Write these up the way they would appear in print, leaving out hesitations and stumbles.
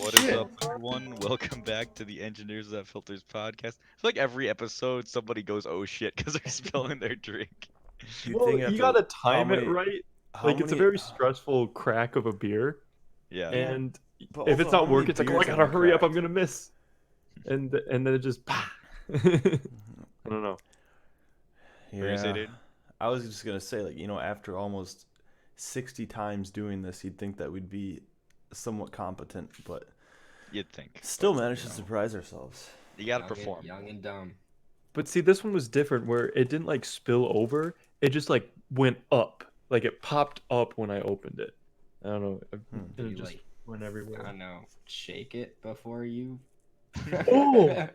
What is shit. up, everyone? Welcome back to the Engineers That Filters podcast. I feel like every episode somebody goes, "Oh shit," because they're spilling their drink. You'd Well, think you after gotta how time it many, right. how Like it's a many, very stressful crack of a beer, Yeah, yeah, and but if also it's how not many working, it's like, oh, I beers have gotta you hurry up, I'm cracked? gonna miss, and then it just, I don't know. what were you gonna say, Yeah, dude? I was just gonna say, like, after almost 60 times doing this, you'd think that we'd be somewhat competent, but You'd think, still but managed to surprise ourselves. you gotta Young perform. young and dumb. But see, this one was different, where it didn't like spill over; it just like went up, like it popped up when I opened it. I don't know, and Do it you just like, went I everywhere. don't know, shake it before you? Oh,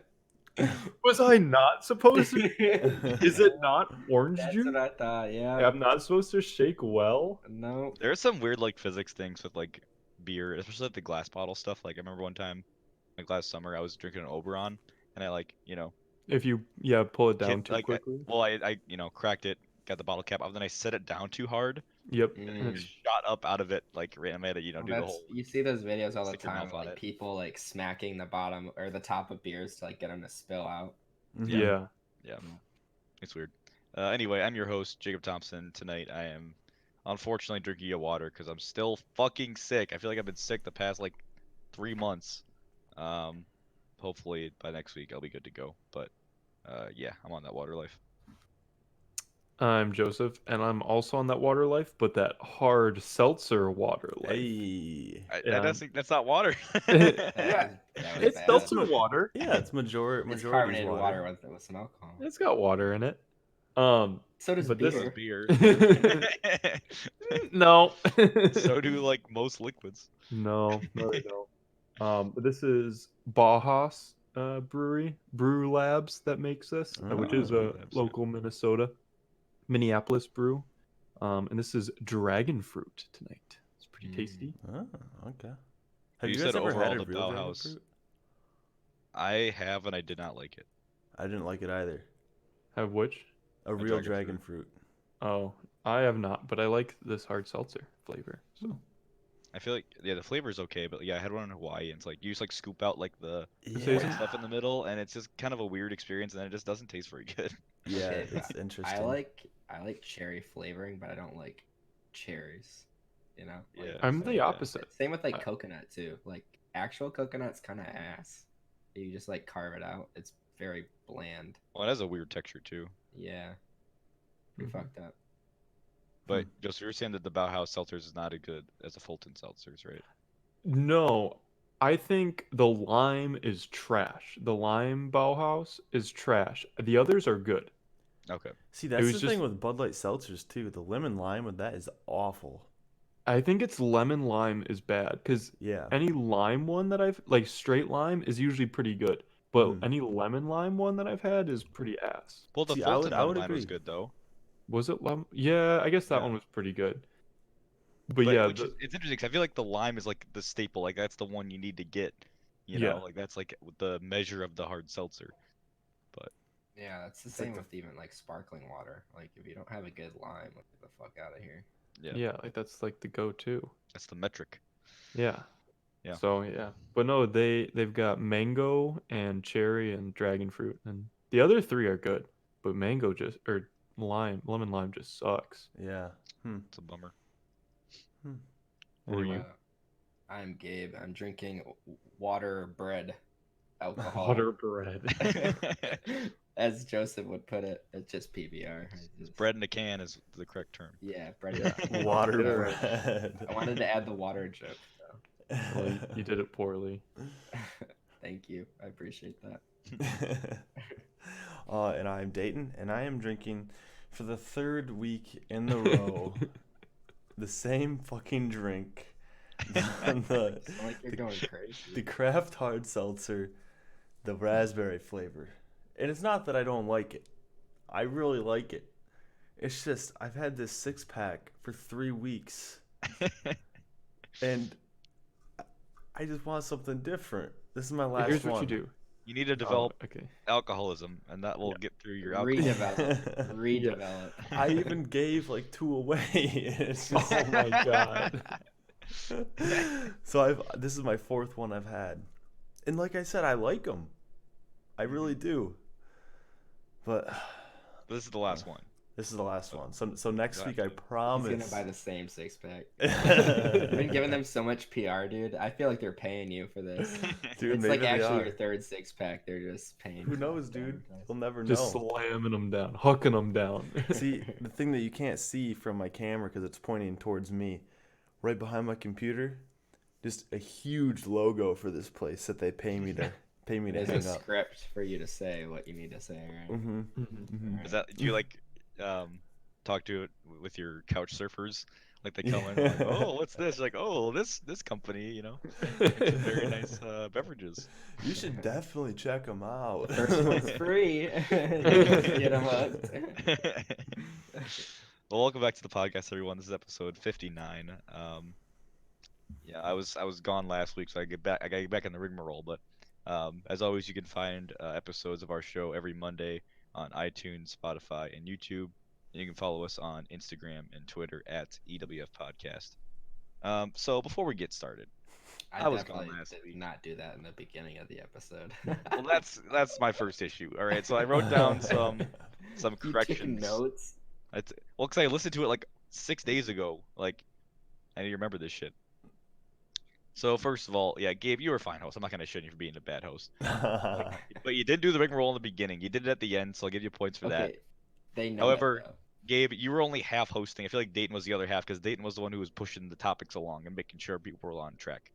was I not supposed to? Is it not orange That's juice? what I thought. Yeah. I'm not supposed to shake well. No. There are some weird like physics things with like beer, especially like the glass bottle stuff. Like I remember one time, like last summer, I was drinking an Oberon, and I like If you pull it down hit too like quickly. I cracked it, got the bottle cap off, then I set it down too hard, Yep. and And it it's shot up out of it like I had to Well, do the whole you see those videos all the stick your time, mouth on like it. people like smacking the bottom or the top of beers to like get them to spill out. yeah. Yeah, it's weird. Anyway, I'm your host, Jacob Thompson. Tonight I am unfortunately drinking a water because I'm still fucking sick. I feel like I've been sick the past like 3 months. Um, Hopefully by next week I'll be good to go. But yeah, I'm on that water life. I'm Joseph, and I'm also on that water life, but that hard seltzer water life. Hey, Yeah. That's not water. Yeah, That was it's bad. seltzer water. yeah, it's majority's It's carbonated water. water with some alcohol. It's got water in it. So does but beer. this This is beer. no. So do like most liquids. No, they don't. But this is Bauhaus Brew Labs that makes this, which is Oh. a local Minneapolis brew. And this is dragon fruit tonight. It's pretty tasty. Oh, okay. Have You you guys said ever overall had a the real dragon Bauhaus. fruit? I have and I did not like it. I didn't like it either. Have which? A real dragon dragon fruit. Oh, I have not, but I like this hard seltzer flavor. So I feel like the flavor is okay, but yeah, I had one in Hawaii, and it's like you just like scoop out like the Yeah. white stuff in the middle, and it's just kind of a weird experience, and then it just doesn't taste very good. Yeah, Okay, it's interesting. I like cherry flavoring, but I don't like cherries. You know? Like, Yeah. I'm so, the yeah. opposite. Same with like I- coconut too. Like actual coconut's kind of ass. You just like carve it out. It's very bland. Well, it has a weird texture too. Yeah. Pretty Mhm. fucked up. But Joseph, you're saying that the Bauhaus seltzers is not as good as the Fulton seltzers, right? No, I think the lime is trash. The lime Bauhaus is trash. The others are good. Okay. See, that's was the thing just- with Bud Light seltzers too. The lemon lime with that is awful. I think it's lemon lime is bad because Yeah. any lime one that I've like straight lime is usually pretty good, but Mm. any lemon lime one that I've had is pretty ass. Well, the See, Fulton I would lemon lime was agree. good though. Was it lemon? Yeah, I guess that Yeah. one was pretty good. But yeah, It's interesting because I feel like the lime is like the staple, like that's the one you need to get. You Yeah. know, like that's like the measure of the hard seltzer. Yeah, that's the It's like same the- with even like sparkling water. Like if you don't have a good lime, get the fuck out of here. Yeah. yeah, like that's like the go-to. That's the metric. Yeah. Yeah. So yeah, but no, they've got mango and cherry and dragon fruit, and the other three are good, but mango just or lemon lime just sucks. Yeah. It's a bummer. What are you? I'm Gabe. I'm drinking water bread alcohol. Water bread. As Joseph would put it, it's just PBR. Bread in a can is the correct term. Yeah, bread. Yeah. Water Bitter. bread. I wanted to add the water joke. So. Well, you did it poorly. Thank you. I appreciate that. And I'm Dayton, and I am drinking for the third week in the row the same fucking drink. the, It's not like you're the- going crazy. the craft hard seltzer, the raspberry flavor. And it's not that I don't like it. I really like it. It's just I've had this 6-pack for 3 weeks, and I just want something different. This is my last Here's one. what you do. You need to Oh, develop okay. alcoholism, and that will get through your alcohol. Redevelop. Redevelop. I even gave like 2 away. It's just, Oh my god. So this is my fourth one I've had, and like I said, I like them. I really do. But This is the last one. this is the last one. So next week I Exactly. promise. He's gonna buy the same 6-pack. You've been giving them so much PR, dude. I feel like they're paying you for this. Dude, It's maybe like they actually are. your third 6-pack. They're just paying. Who for knows, to dude? advertise. We'll never Just know. slamming them down, hucking them down. See, the thing that you can't see from my camera because it's pointing towards me, right behind my computer, just a huge logo for this place that they pay me to There's hang a up. script for you to say what you need to say, right? Mm-hmm. Mhm. Is that do you like talk to it with your couch surfers? Like they come in like, oh, what's this? Like, oh, this company, makes some very nice beverages. You should definitely check them out. The first one's free. Get 'em hooked. Well, welcome back to the podcast, everyone. This is episode 59. Yeah, I was gone last week, so I gotta get back in the rigmarole. But as always, you can find episodes of our show every Monday on iTunes, Spotify, and YouTube. And you can follow us on Instagram and Twitter at EWF Podcast. So before we get started, I was gone definitely last did week. not do that in the beginning of the episode. Well, that's my first issue. All right, so I wrote down some You took corrections. notes. Well, because I listened to it like 6 days ago. Like, I need to remember this shit. So first of all, yeah, Gabe, you were a fine host. I'm not gonna shit on you for being a bad host. But you did do the rigmarole in the beginning. You did it at the end, so I'll give you points for that. Okay, they know. However, that, though. Gabe, you were only half hosting. I feel like Dayton was the other half because Dayton was the one who was pushing the topics along and making sure people were on track.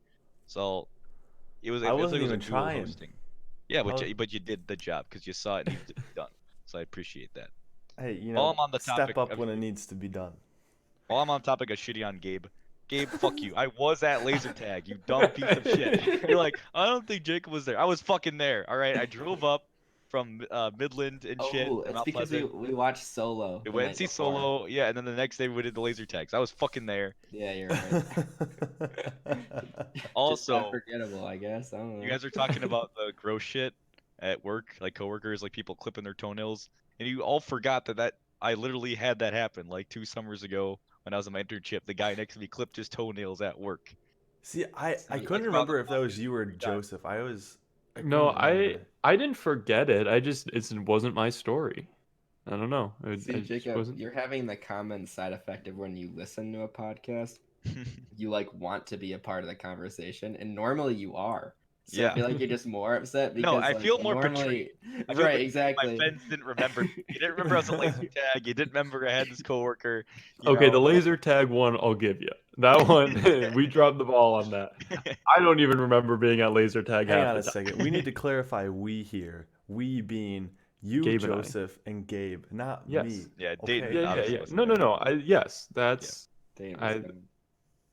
So it was. I It was wasn't like it even was a dual trying. hosting. Yeah, but I you did the job because you saw it needed to be done. So I appreciate that. Hey, While I'm on the step topic up of- when it needs to be done. While I'm on topic of shitty on Gabe, fuck you. I was at laser tag, you dumb piece of shit. You're like, I don't think Jacob was there. I was fucking there. All right, I drove up from Midland and shit. Oh, to it's Mount because Pleasant. we watched Solo. We the went night and see before. Solo, yeah, and then the next day we did the laser tags. I was fucking there. Yeah, you're right. Just Also, unforgettable, I guess. I don't know. you guys are talking about the gross shit at work, like coworkers, like people clipping their toenails, and you all forgot that I literally had that happen like 2 summers ago when I was in my internship. The guy next to me clipped his toenails at work. See, I See, couldn't it's remember about if that was you or time. Joseph. I No, couldn't remember. I didn't forget it. It wasn't my story. I don't know. See, I just Jacob, wasn't. you're having the common side effect of when you listen to a podcast, you like want to be a part of the conversation, and normally you are. So Yeah. I feel like you're just more upset because No, I like, feel more normally, I feel right? like Exactly. My friends didn't remember. You didn't remember I was at laser tag. You didn't remember I had this coworker. Okay, the laser tag one, I'll give you. That one, we dropped the ball on that. I don't even remember being at laser tag Hang half on the a time. second. We need to clarify we here. We being you, Gabe and I. Joseph, and Gabe, not Yes. me. Yeah, Okay. Dayton. Yeah, obviously yeah. wasn't No, there. no. Yes, that's Dang, I-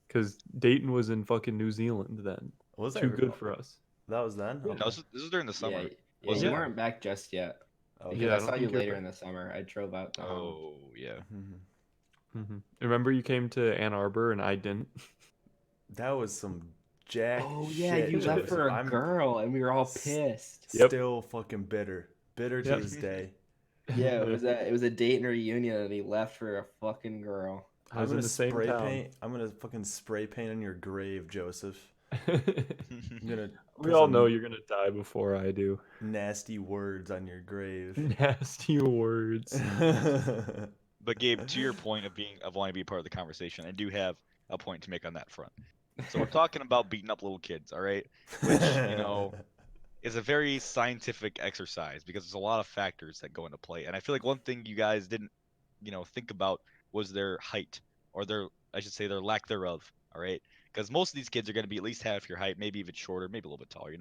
because Dayton was in fucking New Zealand then. Was Too I? good for us. That was then? Yeah. No, this is during the summer. Yeah, Was you it? weren't back just yet. Okay. Because Yeah, I I don't saw you think you're later back. in the summer. I drove out. Oh yeah. Mhm. Remember you came to Ann Arbor and I didn't? That was some jack Oh yeah, shit, you left Joseph. for a I'm girl, and we were all s- pissed. Yep. still fucking bitter. Bitter to Yep. this day. Yeah, it was a date and reunion, and he left for a fucking girl. I was I'm in gonna the same spray town. paint. I'm gonna fucking spray paint on your grave, Joseph. I'm gonna We put all some know you're gonna die before I do. nasty words on your grave. Nasty words. But Gabe, to your point of wanting to be a part of the conversation, I do have a point to make on that front. So we're talking about beating up little kids, all right? Which, is a very scientific exercise because there's a lot of factors that go into play. And I feel like one thing you guys didn't, think about was their height or I should say their lack thereof, all right? Because most of these kids are going to be at least half your height, maybe even shorter, maybe a little bit taller,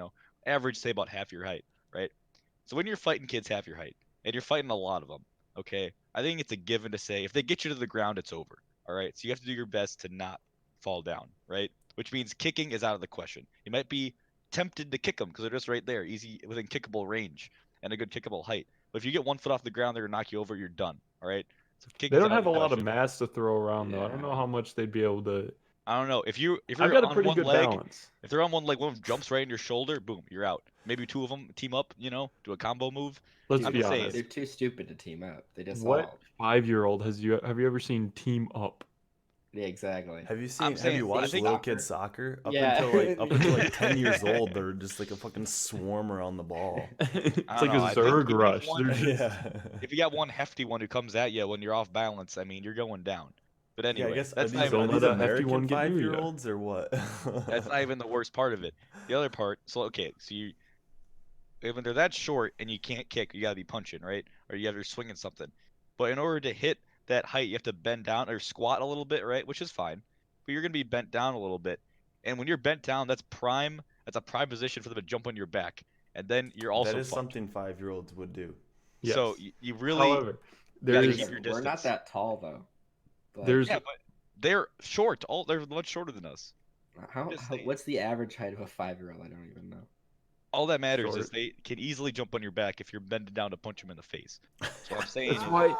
Average, say about half your height, right? So when you're fighting kids half your height, and you're fighting a lot of them, okay, I think it's a given to say if they get you to the ground, it's over, all right? So you have to do your best to not fall down, right? Which means kicking is out of the question. You might be tempted to kick them because they're just right there, easy within kickable range and a good kickable height. But if you get 1 foot off the ground, they're gonna knock you over. You're done. All right. So They don't have a the lot of question. mass to throw around though. I don't Yeah. know how much they'd be able to. I don't know if you're I've got a on pretty one good leg. balance. If they're on one leg, one of them jumps right in your shoulder. Boom, you're out. Maybe 2 of them team up. Do a combo move. Let's I'm be just saying. honest. They're too stupid to team up. They just What all 5-year-old have you ever seen team up? Yeah, exactly. Have you I'm have saying- you I watched think- little kid soccer? Yeah. Up until like 10 years old, they're just like a fucking swarm around the ball. It's I like don't a know, I think Zerg if you have rush. one- They're just- Yeah. If you got one hefty one who comes at you when you're off balance, I mean, you're going down. But anyway, Yeah, I guess that's are not these, even are Don't these let a hefty American one get near ya. 5-year-olds or what? that's not even the worst part of it. The other part, so okay, so when they're that short and you can't kick, you gotta be punching, right? Or you gotta be swinging something. But in order to hit that height, you have to bend down or squat a little bit, right? Which is fine. But you're gonna be bent down a little bit. And when you're bent down, that's a prime position for them to jump on your back. And then you're also That is fucked. something 5-year-olds would do. So Yes. you really However, gotta there's keep your We're not distance. that tall though. But there's Yeah, but they're short. They're much shorter than us. Just saying. what's the average height of a 5-year-old? I don't even know. All that matters is Short. they can easily jump on your back if you're bending down to punch them in the face. So I'm saying That's is, why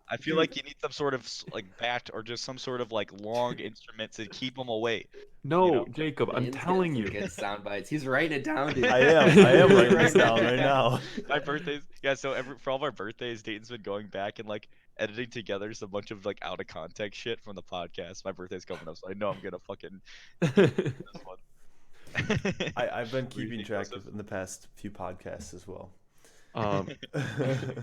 I feel like you need some sort of like bat or just some sort of like long instrument to keep them away. no, know? Jacob, I'm Ian's getting telling some you. Good sound bites. He's writing it down, dude. I am writing this down right now. My birthdays, yeah. So for all of our birthdays, Dayton's been going back and like editing together a bunch of like out of context shit from the podcast. My birthday's coming up, so I know I'm gonna fucking this one. I've been What do you keeping think, track Joseph? of in the past few podcasts as well.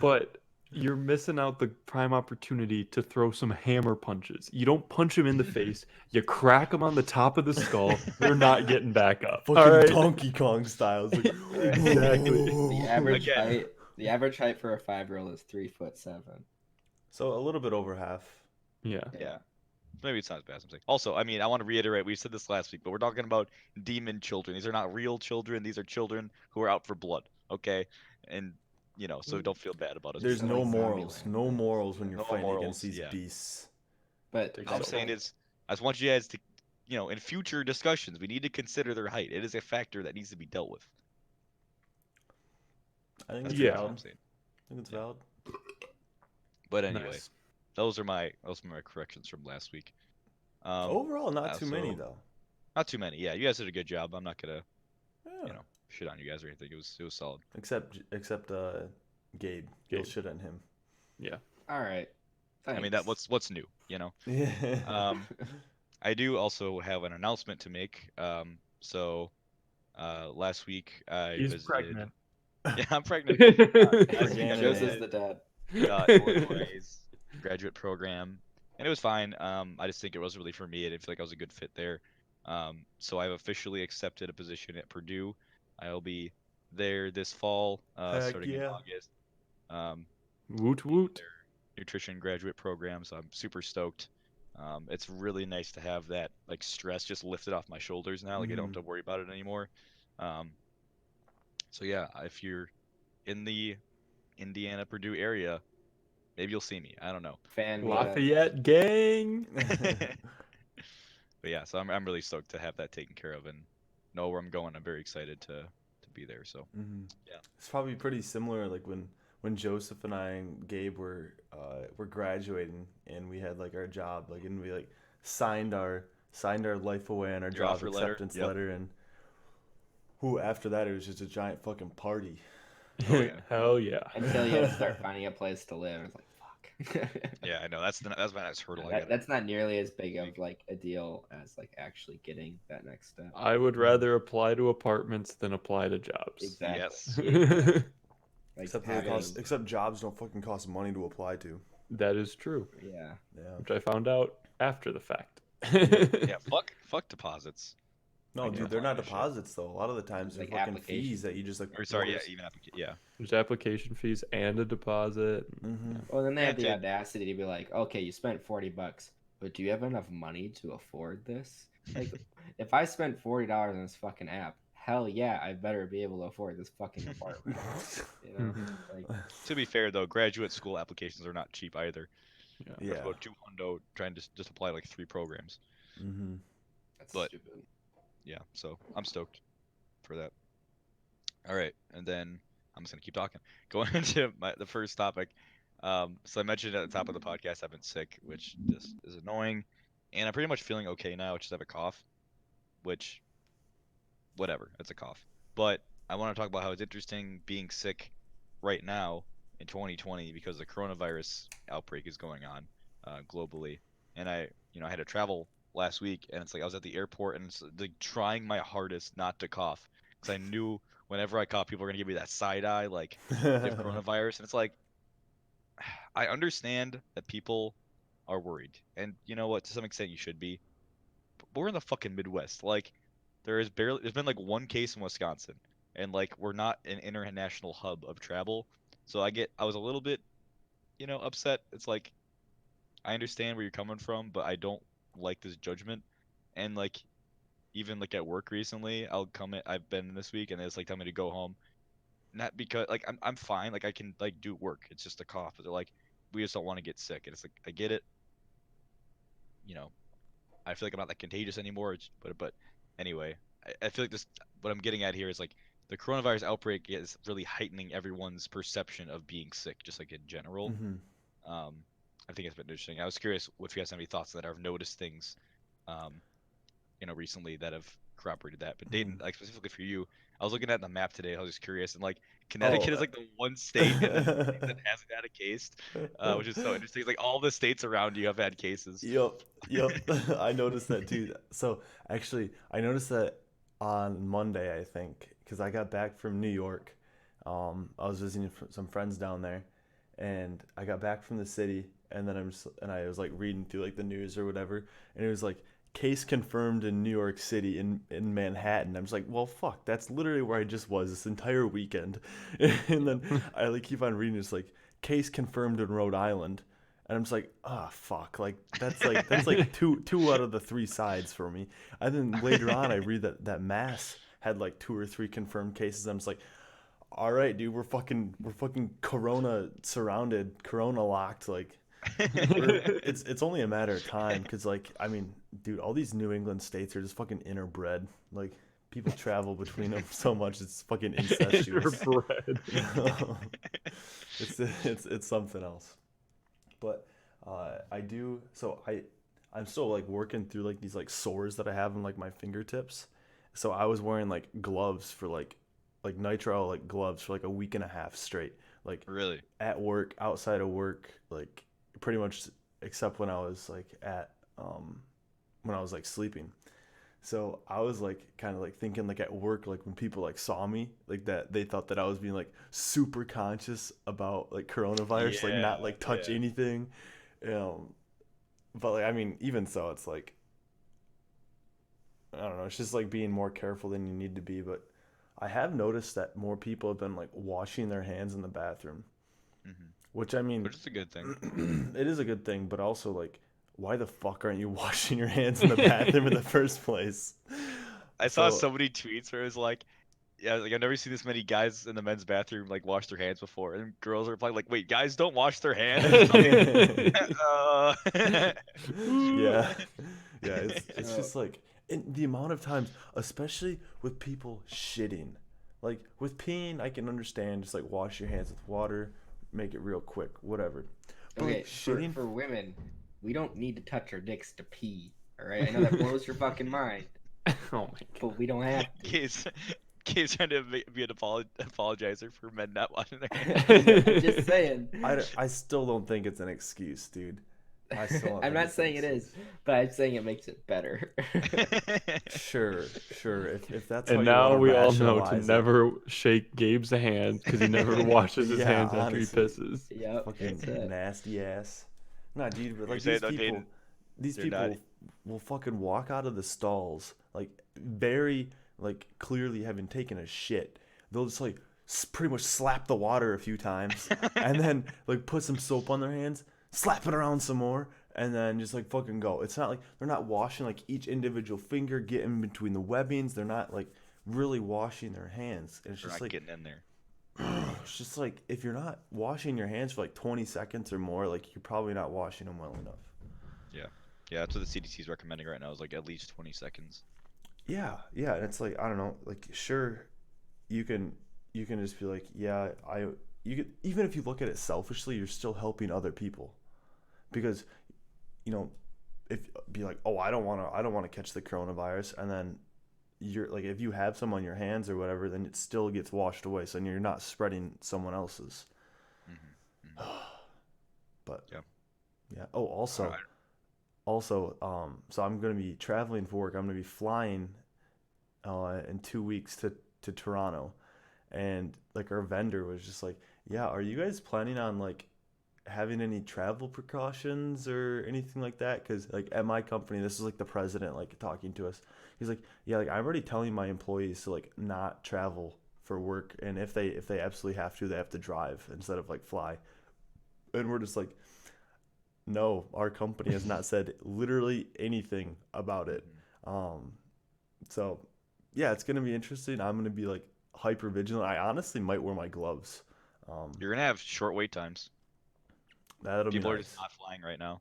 But you're missing out the prime opportunity to throw some hammer punches. You don't punch them in the face. You crack them on the top of the skull. They're not getting back up. Fucking All right? Donkey Kong style. It's like, Exactly. The average height for a 5-year-old is 3'7". So a little bit over half. Yeah. Yeah. Maybe it's not as bad as I'm saying. Also, I mean, I want to reiterate, we said this last week, but we're talking about demon children. These are not real children. These are children who are out for blood, okay? And, so don't feel bad about us. There's So no like morals. Zombieland. No morals when you're No fighting morals, against these yeah. beasts. But Take All I'm So- saying is, I just want you guys to, in future discussions, we need to consider their height. It is a factor that needs to be dealt with. I think That's it's Yeah. all I'm valid. saying. I think it's valid. But anyway, Nice. those are my corrections from last week. Overall, not too many so- though. Not too many. Yeah, you guys did a good job. I'm not gonna, Yeah. shit on you guys or anything. It was solid. Except Gabe. You'll Gabe. shit on him. all right. I mean, Thanks. what's new, you know? Yeah. I do also have an announcement to make. So, last week I He's visited. pregnant. Yeah, I'm pregnant. Freaking Yeah, Joseph's man. the dad. Illinois graduate program, and it was fine. I just think it wasn't really for me. I didn't feel like I was a good fit there. So I've officially accepted a position at Purdue. I'll be there this fall, Heck starting in yeah. August. Woot woot. Nutrition graduate program, so I'm super stoked. It's really nice to have that like stress just lifted off my shoulders now. Like I don't have to worry about it anymore. So yeah, if you're in the Indiana Purdue area, maybe you'll see me. I don't know. Fan meetup. Lafayette gang. But yeah, so I'm really stoked to have that taken care of and know where I'm going. I'm very excited to be there. So Yeah. It's probably pretty similar. Like when Joseph and I and Gabe were graduating and we had like our job, like, and we like signed our life away on our Your job offer letter? acceptance Yep. letter, and after that it was just a giant fucking party. Oh, yeah. Hell yeah. Until you have to start finding a place to live. It's like, fuck. yeah, I know that's my next hurdle. I gotta- That's not nearly as big of like a deal as like actually getting that next step. I would rather apply to apartments than apply to jobs. Exactly. Yes. Yeah. Like Except except jobs don't fucking cost money to apply to. That is true, yeah. Yeah. which I found out after the fact. yeah, fuck deposits. No, Like, dude, you're they're not applying to shit. deposits though. A lot of the times they're Like fucking application. fees that you just like. Or sorry, yeah, even yeah. There's application fees and a deposit. Mm-hmm. Well, then they Yeah, have the dude. audacity to be like, okay, you spent $40, but do you have enough money to afford this? Like, if I spent $40 on this fucking app, hell yeah, I better be able to afford this fucking apartment. You know, like, To be fair though, graduate school applications are not cheap either. Yeah. Yeah. About $200 trying to just apply like 3 programs. Mm-hmm. that's But- stupid. Yeah, so I'm stoked for that. All right, and then I'm just gonna keep talking. Going into the first topic. So I mentioned at the top of the podcast I've been sick, which just is annoying, and I'm pretty much feeling okay now. I just have a cough, which, whatever, it's a cough. But I want to talk about how it's interesting being sick right now in 2020 because the coronavirus outbreak is going on globally, and I I had to travel last week, and it's like I was at the airport and it's like trying my hardest not to cough because I knew whenever I cough, people are gonna give me that side eye, like they have coronavirus, and it's like I understand that people are worried, and you know what? To some extent, you should be. But we're in the fucking Midwest. Like, there's been like one case in Wisconsin, and like we're not an international hub of travel. So I was a little bit, upset. It's like I understand where you're coming from, but I don't like this judgment. And like even like at work recently, I've been this week, and it's like tell me to go home. Not because like I'm fine, like I can like do work. It's just a cough. But they're like, we just don't want to get sick, and it's like I get it. You know, I feel like I'm not that contagious anymore. But anyway, I feel like this. What I'm getting at here is like the coronavirus outbreak is really heightening everyone's perception of being sick, just like in general. Hmm. Um, I think it's been interesting. I was curious if you guys have any thoughts on that. I've noticed things, um, recently that have corroborated that. But Dayton, like specifically for you, I was looking at the map today. I was just curious, and like Oh. Connecticut is like the one state in the States that hasn't had a case, which is so interesting. It's like all the states around you have had cases. Yep, yep. I noticed that too. So actually, I noticed that on Monday, I think, because I got back from New York. I was visiting some friends down there, and I got back from the city, and then and I was like reading through like the news or whatever, and it was like case confirmed in New York City in Manhattan. I'm just like, well, fuck, that's literally where I just was this entire weekend, and then I like keep on reading. It's like case confirmed in Rhode Island. And I'm just like, ah, fuck. That's like two out of the three sides for me. And then later on, I read that Mass had like 2 or 3 confirmed cases. I'm just like, all right, dude, we're fucking Corona surrounded, Corona locked. Like, it's only a matter of time. Cause like, I mean, dude, all these New England states are just fucking interbred. Like, people travel between them so much, it's fucking incestuous. Bread. It's something else. But I do so I'm still like working through like these like sores that I have in like my fingertips. So I was wearing like gloves for like nitrile like gloves for like a week and a half straight. Like Really? at work, outside of work, like pretty much except when I was like at when I was like sleeping. So I was like kind of like thinking like at work like when people like saw me like that they thought that I was being like super conscious about like coronavirus like Yeah, not like touch yeah. anything, um, but like I mean even so it's like I don't know, it's just like being more careful than you need to be. But I have noticed that more people have been like washing their hands in the bathroom, Hmm. which I mean Which is a good thing. it is a good thing, but also like why the fuck aren't you washing your hands in the bathroom in the first place? I saw So so many tweets where it was like, yeah, like I've never seen this many guys in the men's bathroom like wash their hands before, and girls are replying like, wait, guys don't wash their hands? I'm like, uh... yeah, yeah. It's So just like in the amount of times, especially with people shitting. Like with peeing, I can understand. Just like wash your hands with water, make it real quick, whatever. But okay, like shitting, for women, we don't need to touch our dicks to pee. All right, I know that blows your fucking mind, Oh my god. but we don't have to. Case, Case trying to be an apologizer for men not washing their I'm just saying. I still don't think it's an excuse, dude. I still don't I'm think not it's an saying it is, excuse. but I'm saying it makes it better. hands. Sure, sure. If that's how And you want now to we all know to rationalize it. never shake Gabe's hand because he never washes his Yeah, hands after he honestly. pisses. Yep, Fucking that's it. nasty ass. Nah, dude, but You're like saying though, Dayton, these you're not. people will fucking walk out of the stalls like very like clearly having taken a shit. They'll just like pretty much slap the water a few times and then like put some soap on their hands, slap it around some more, and then just like fucking go. It's not like they're not washing like each individual finger, getting between the webbings. They're not like really washing their hands. It's You're just not like getting in there. it's just like if you're not washing your hands for like 20 seconds or more, like you're probably not washing them well enough. Yeah, yeah. That's what the CDC is recommending right now. Is like at least 20 seconds. Yeah, yeah, and it's like I don't know, like sure, you can just be like, yeah, you could even if you look at it selfishly, you're still helping other people because you know if be like, oh, I don't want to catch the coronavirus, and then you're like if you have some on your hands or whatever, then it still gets washed away, so you're not spreading someone else's. Hmm. But Yeah. yeah. Oh, All also, right. also, so I'm gonna be traveling for work. I'm gonna be flying in 2 weeks to Toronto, and like our vendor was just like, "Yeah, are you guys planning on like having any travel precautions or anything like that?" Because like at my company, this is like the president like talking to us. He's like, "Yeah, like I'm already telling my employees to like not travel for work, and if they absolutely have to, they have to drive instead of like fly." And we're just like, "No, our company has not said literally anything about it." Um, so yeah, it's gonna be interesting. I'm gonna be like hyper vigilant. I honestly might wear my gloves. Um, You're gonna have short wait times. that'll be People are just nice. not flying right now.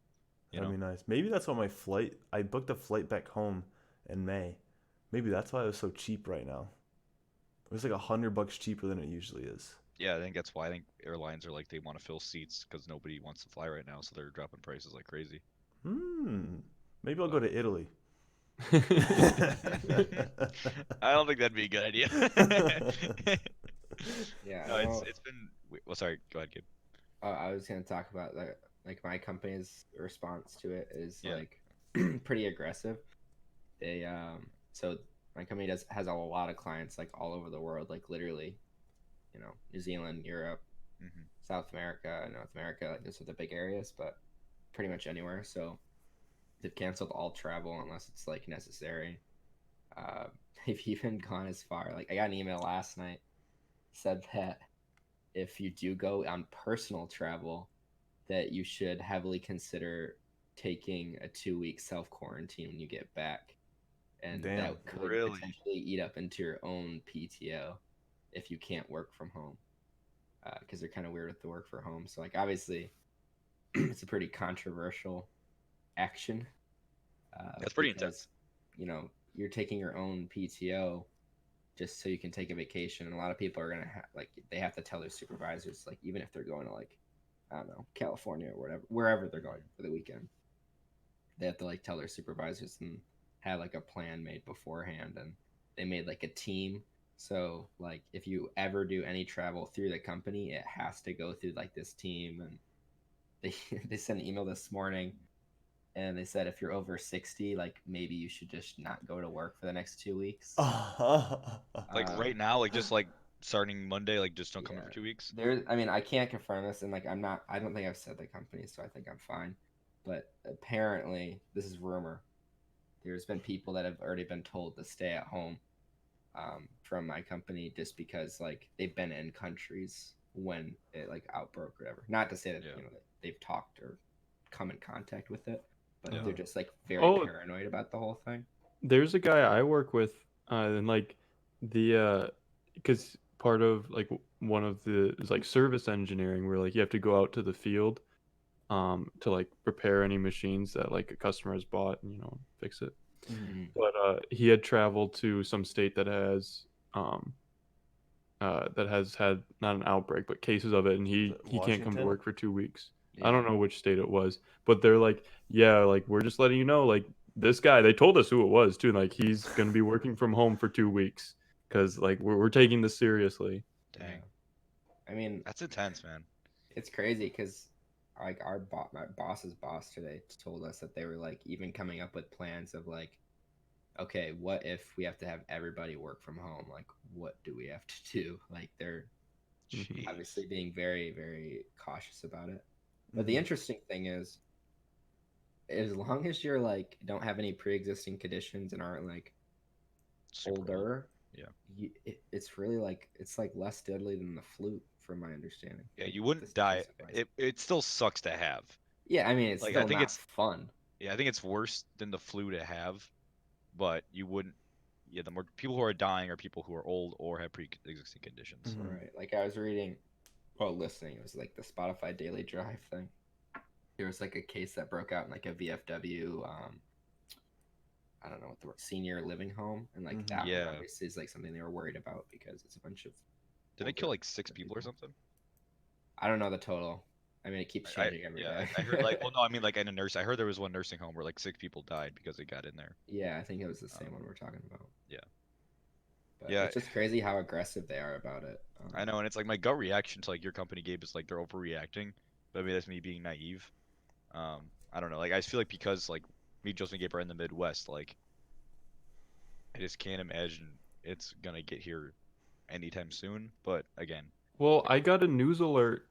You That'll know. be nice. Maybe that's why my flight. I booked a flight back home in May. Maybe that's why it was so cheap right now. It was like $100 cheaper than it usually is. Yeah, I think that's why I think airlines are like they want to fill seats because nobody wants to fly right now, so they're dropping prices like crazy. Hmm. Maybe I'll go But to Italy. I don't think that'd be a good idea. Yeah, I No, it's know. it's been. Well, sorry. Go ahead, Gabe. I was gonna talk about that. Like my company's response to it is Yeah. like pretty aggressive. They so my company has a lot of clients like all over the world, like literally, New Zealand, Europe, Hmm. South America, North America. Like those are the big areas, but pretty much anywhere. So they've canceled all travel unless it's like necessary. Uh, they've even gone as far. Like I got an email last night said that if you do go on personal travel, that you should heavily consider taking a 2 week self quarantine when you get back, and Damn. that could Really? potentially eat up into your own PTO if you can't work from home. Because they're kind of weird with the work from home. So like obviously, it's a pretty controversial action That's pretty because intense. you're taking your own PTO just so you can take a vacation. And a lot of people are gonna like they have to tell their supervisors like even if they're going to like I don't know California or whatever wherever they're going for the weekend, they have to like tell their supervisors and have like a plan made beforehand. And they made like a team. So like if you ever do any travel through the company, it has to go through like this team. And they they sent an email this morning and they said if you're over 60, like maybe you should just not go to work for the next 2 weeks. Like Um, right now, like just like starting Monday, like just don't come in yeah, for 2 weeks. I mean, I can't confirm this, and like, I don't think I've said the company, so I think I'm fine. But apparently, this is rumor. There's been people that have already been told to stay at home from my company just because like they've been in countries when it like outbroke or whatever. Not to say that Yeah. that they've talked or come in contact with it, but Yeah. they're just like very Oh, paranoid about the whole thing. there's a guy I work with, and like because part of like one of the is like service engineering, where like you have to go out to the field, to like repair any machines that like a customer has bought and fix it. Mhm. Mhm. But he had traveled to some state that has had not an outbreak but cases of it, and Was he it he can't come to Washington? work for 2 weeks. I Yeah. don't know which state it was, but they're like, yeah, like we're just letting you know, like this guy, they told us who it was too, like he's gonna be working from home for 2 weeks because like we're taking this seriously. Yeah. Dang, I mean, that's intense, man. it's crazy because like my boss's boss today told us that they were like even coming up with plans of like, okay, what if we have to have everybody work from home? Like, what do we have to do? Like, they're Mhm. obviously Jeez. being very, very cautious about it. But the Mhm. interesting thing is, as long as you're like don't have any pre-existing conditions and aren't like Super old. older, Yeah. it's really like it's like less deadly than the flu, from my understanding. Yeah, Like you the wouldn't die. statistic wise. It still sucks to have. Yeah, I mean it's Like I still think not it's fun. yeah, I think it's worse than the flu to have, but you wouldn't. Yeah, the more people who are dying are people who are old or have pre-existing conditions. Mhm. Right. Like I was reading, well, listening. It was like the Spotify Daily Drive thing. There was like a case that broke out in like a VFW. I don't know what the word, senior living home, and like Mhm. that one Yeah. obviously is like something they were worried about because it's a bunch of Did they kill older like 6 people or people. something? I don't know the total. I mean, it keeps I changing every yeah, day. I heard like well no, I mean like in a nurse. I heard there was one nursing home where like 6 people died because they got in there. Yeah, I think it was the same Um, one we're talking about. yeah. But Yeah, it's just crazy how aggressive they are about it. I know, and it's like my gut reaction to like your company, Gabe, is like they're overreacting. But maybe that's me being naive. Um, I don't know. Like I just feel like because like me, Joseph and Gabe are in the Midwest, like I just can't imagine it's gonna get here anytime soon. But again, Well, I got a news alert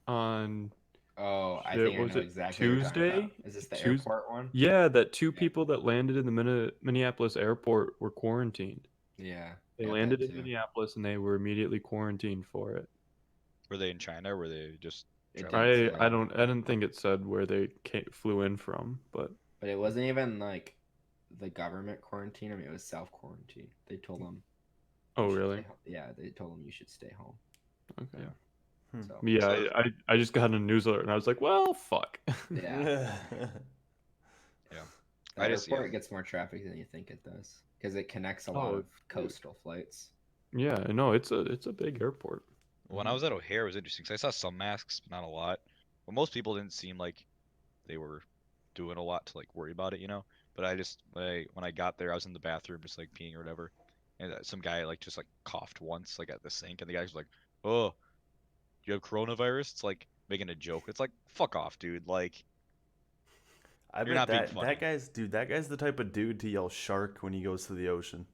on Oh, I shit. think I Was know it exactly what you're talking about. Tuesday? Is this the Tuesday. airport one? Yeah, that two Yeah. people that landed in the Minneapolis airport were quarantined. Yeah. They got landed that in too. Minneapolis and they were immediately quarantined for it. were they in China or were they just It traveling? didn't say. I didn't think it said where they flew in from, but But it wasn't even like the government quarantine. I mean, it was self quarantine. They told them. oh you should really? stay Yeah, they told them you should stay home. Okay. Yeah. So Yeah, So I just got a news alert and I was like, well, fuck. yeah, yeah, that I just airport gets more traffic than you think it does because it connects a lot Oh, of coastal flights. Yeah, no, it's a big airport. when I was at O'Hare, it was interesting because I saw some masks, not a lot. But most people didn't seem like they were doing a lot to like worry about it, you know. But I just when I got there, I was in the bathroom just like peeing or whatever, and some guy like just like coughed once like at the sink, and the guy was like, "Oh, you have coronavirus?" It's like making a joke. It's like fuck off, dude. Like I you're bet not being that funny. that guy's the type of dude to yell shark when he goes to the ocean.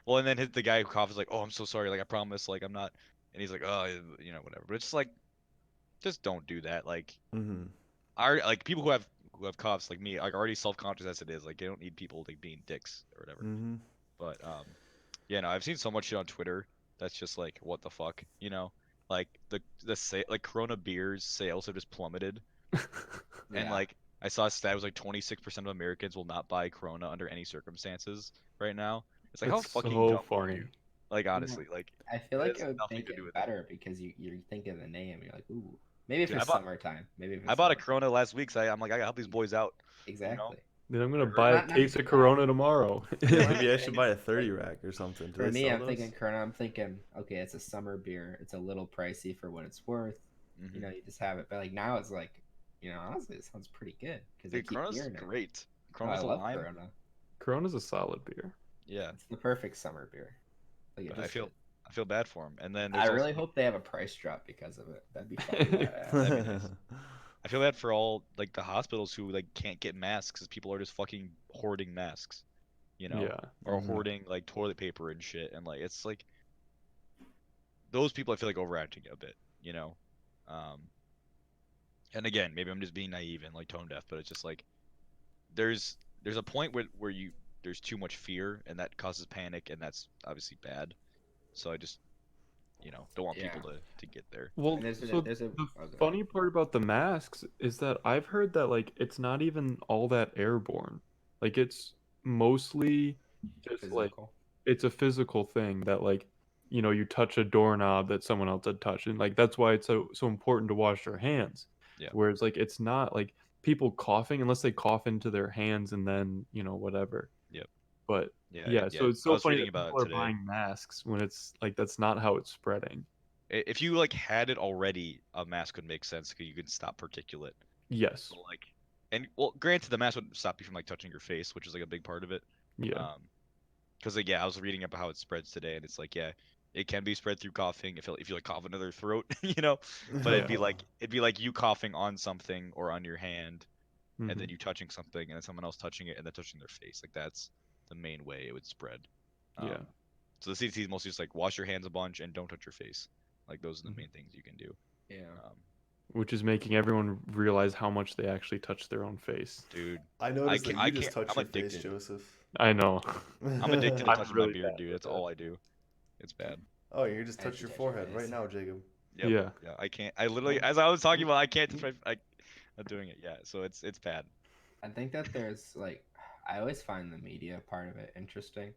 Well, and then the guy who coughed is like, "Oh, I'm so sorry. Like I promise. Like I'm not." And he's like, "Oh, you know, whatever." But it's just like, just don't do that. Like Mm-hmm. like people who have coughs like me, like already self-conscious as it is. Like they don't need people like being dicks or whatever. Mm-hmm. But yeah, no, I've seen so much shit on Twitter that's just like, what the fuck, you know? Like like Corona beers sales have just plummeted, and Yeah, like I saw a stat was like 26% of Americans will not buy Corona under any circumstances right now. It's like how That's fucking so dumb are funny. you? Like yeah. honestly, like I feel it like has it would nothing make to do it with it. better because you're thinking of the name. You're like, ooh, maybe if Dude, it's summertime. Maybe if I it's bought a summertime. Corona last week, so I'm like I gotta help these boys out, you know? Exactly. Then I'm gonna Or buy a Not case of even that. Corona tomorrow. Yeah, Corona maybe I should buy a is 30 like rack or something. Do for they me. sell I'm those? thinking Corona. I'm thinking, okay, it's a summer beer. It's a little pricey for what it's worth. You hmm know, you just have it. But like now, it's like, honestly, it sounds pretty good because they Dude, keep Corona's beer in it. great. Oh, Corona I with a love lime, Corona. Corona's a solid beer. yeah. It's the perfect summer beer. Like it But I just feel is. I feel bad for him. And then I there's also really hope they have a price drop because of it. That'd be fucking badass. that'd be nice. I feel bad for all like the hospitals who like can't get masks because people are just fucking hoarding masks, you know, Yeah. or Mhm. hoarding like toilet paper and shit. And like it's like those people I feel like overacting a bit, you know. Um, and again, maybe I'm just being naive and like tone deaf, but it's just like there's a point where you there's too much fear and that causes panic and that's obviously bad. So I just don't want Yeah. people to get there. Well, And so there's a the oh, go ahead. funny part about the masks is that I've heard that like it's not even all that airborne. Like it's mostly just like Physical. it's a physical thing that like you touch a doorknob that someone else had touched, and like that's why it's so important to wash your hands. Yeah. Whereas like it's not like people coughing unless they cough into their hands and then whatever. Yep. But Yeah, yeah, yeah. so it's I so was funny reading that about people it are today. buying masks when it's like that's not how it's spreading. If you like had it already, a mask would make sense because you can stop particulate. Yes. So, like, and well, granted, the mask would stop you from like touching your face, which is like a big part of it. Yeah. Because like yeah, I was reading about how it spreads today, and it's like yeah, it can be spread through coughing if you like cough into their throat, you know. But Yeah. it'd be like you coughing on something or on your hand, and Mhm. then you touching something, and then someone else touching it, and then touching their face. Like that's the main way it would spread. Yeah. So the CDC is mostly just like wash your hands a bunch and don't touch your face. Like those are the main things you can do. Yeah. Which is making everyone realize how much they actually touch their own face. Dude, I noticed that I you just can't. touched I'm your face, addicted. Joseph. I know. I'm addicted to I'm touching my really beard, bad dude. with That's it. all I do. It's bad. Oh, you just I touched can your touch your forehead right face. now, Jacob. Yep. Yeah. Yeah. I can't. I literally, as I was talking about, I can't touch I'm doing it. Yeah. So it's bad. I think that there's like I always find the media part of it interesting.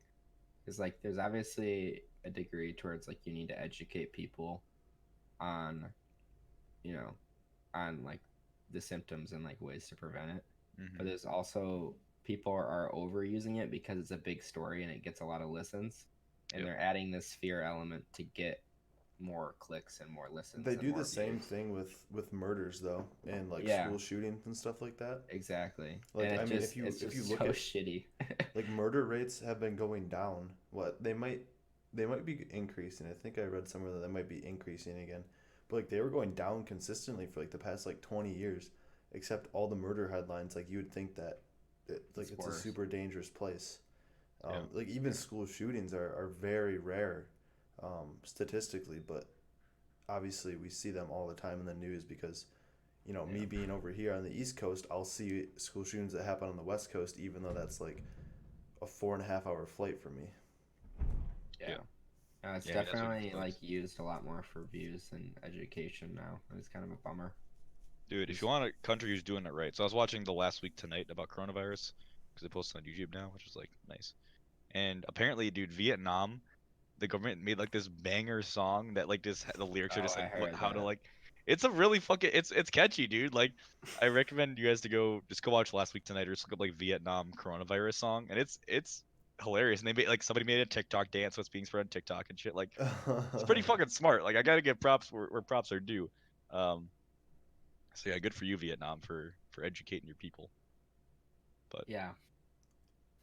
Because like there's obviously a degree towards like you need to educate people on you know on like the symptoms and like ways to prevent it. hmm But there's also people are overusing it because it's a big story and it gets a lot of listens. And Yep. they're adding this fear element to get more clicks and more listens. They and do more the same views. thing with murders though, and like Yeah. school shootings and stuff like that. Exactly. Like, And I it mean, just it's if you just look so at shitty. like murder rates have been going down. What they might be increasing. I think I read somewhere that they might be increasing again. But like they were going down consistently for like the past like 20 years. except all the murder headlines, like you would think that like it's a worse. super dangerous place. Yeah. Like even school shootings are very rare, statistically, but obviously we see them all the time in the news because me Yeah. being over here on the East Coast, I'll see school shootings that happen on the West Coast, even though that's like a 4.5 hour flight for me. Yeah. It's Yeah, I mean, that's what it definitely sucks. like used a lot more for views than education now. It's kind of a bummer. Dude, if you want a country who's doing it right. So I was watching the last week tonight about coronavirus because they posted on YouTube now, which is like nice. And apparently, dude, Vietnam, the government made like this banger song that like just the lyrics are Oh, just I like heard how to that. like. It's a really fucking it's catchy, dude. Like I recommend you guys to go watch Last Week Tonight or just look up like Vietnam coronavirus song, and it's hilarious. And they made like somebody made a TikTok dance, so it's being spread on TikTok and shit. Like it's pretty fucking smart. Like I gotta give props where props are due. Um, so yeah, good for you, Vietnam, for educating your people. But Yeah.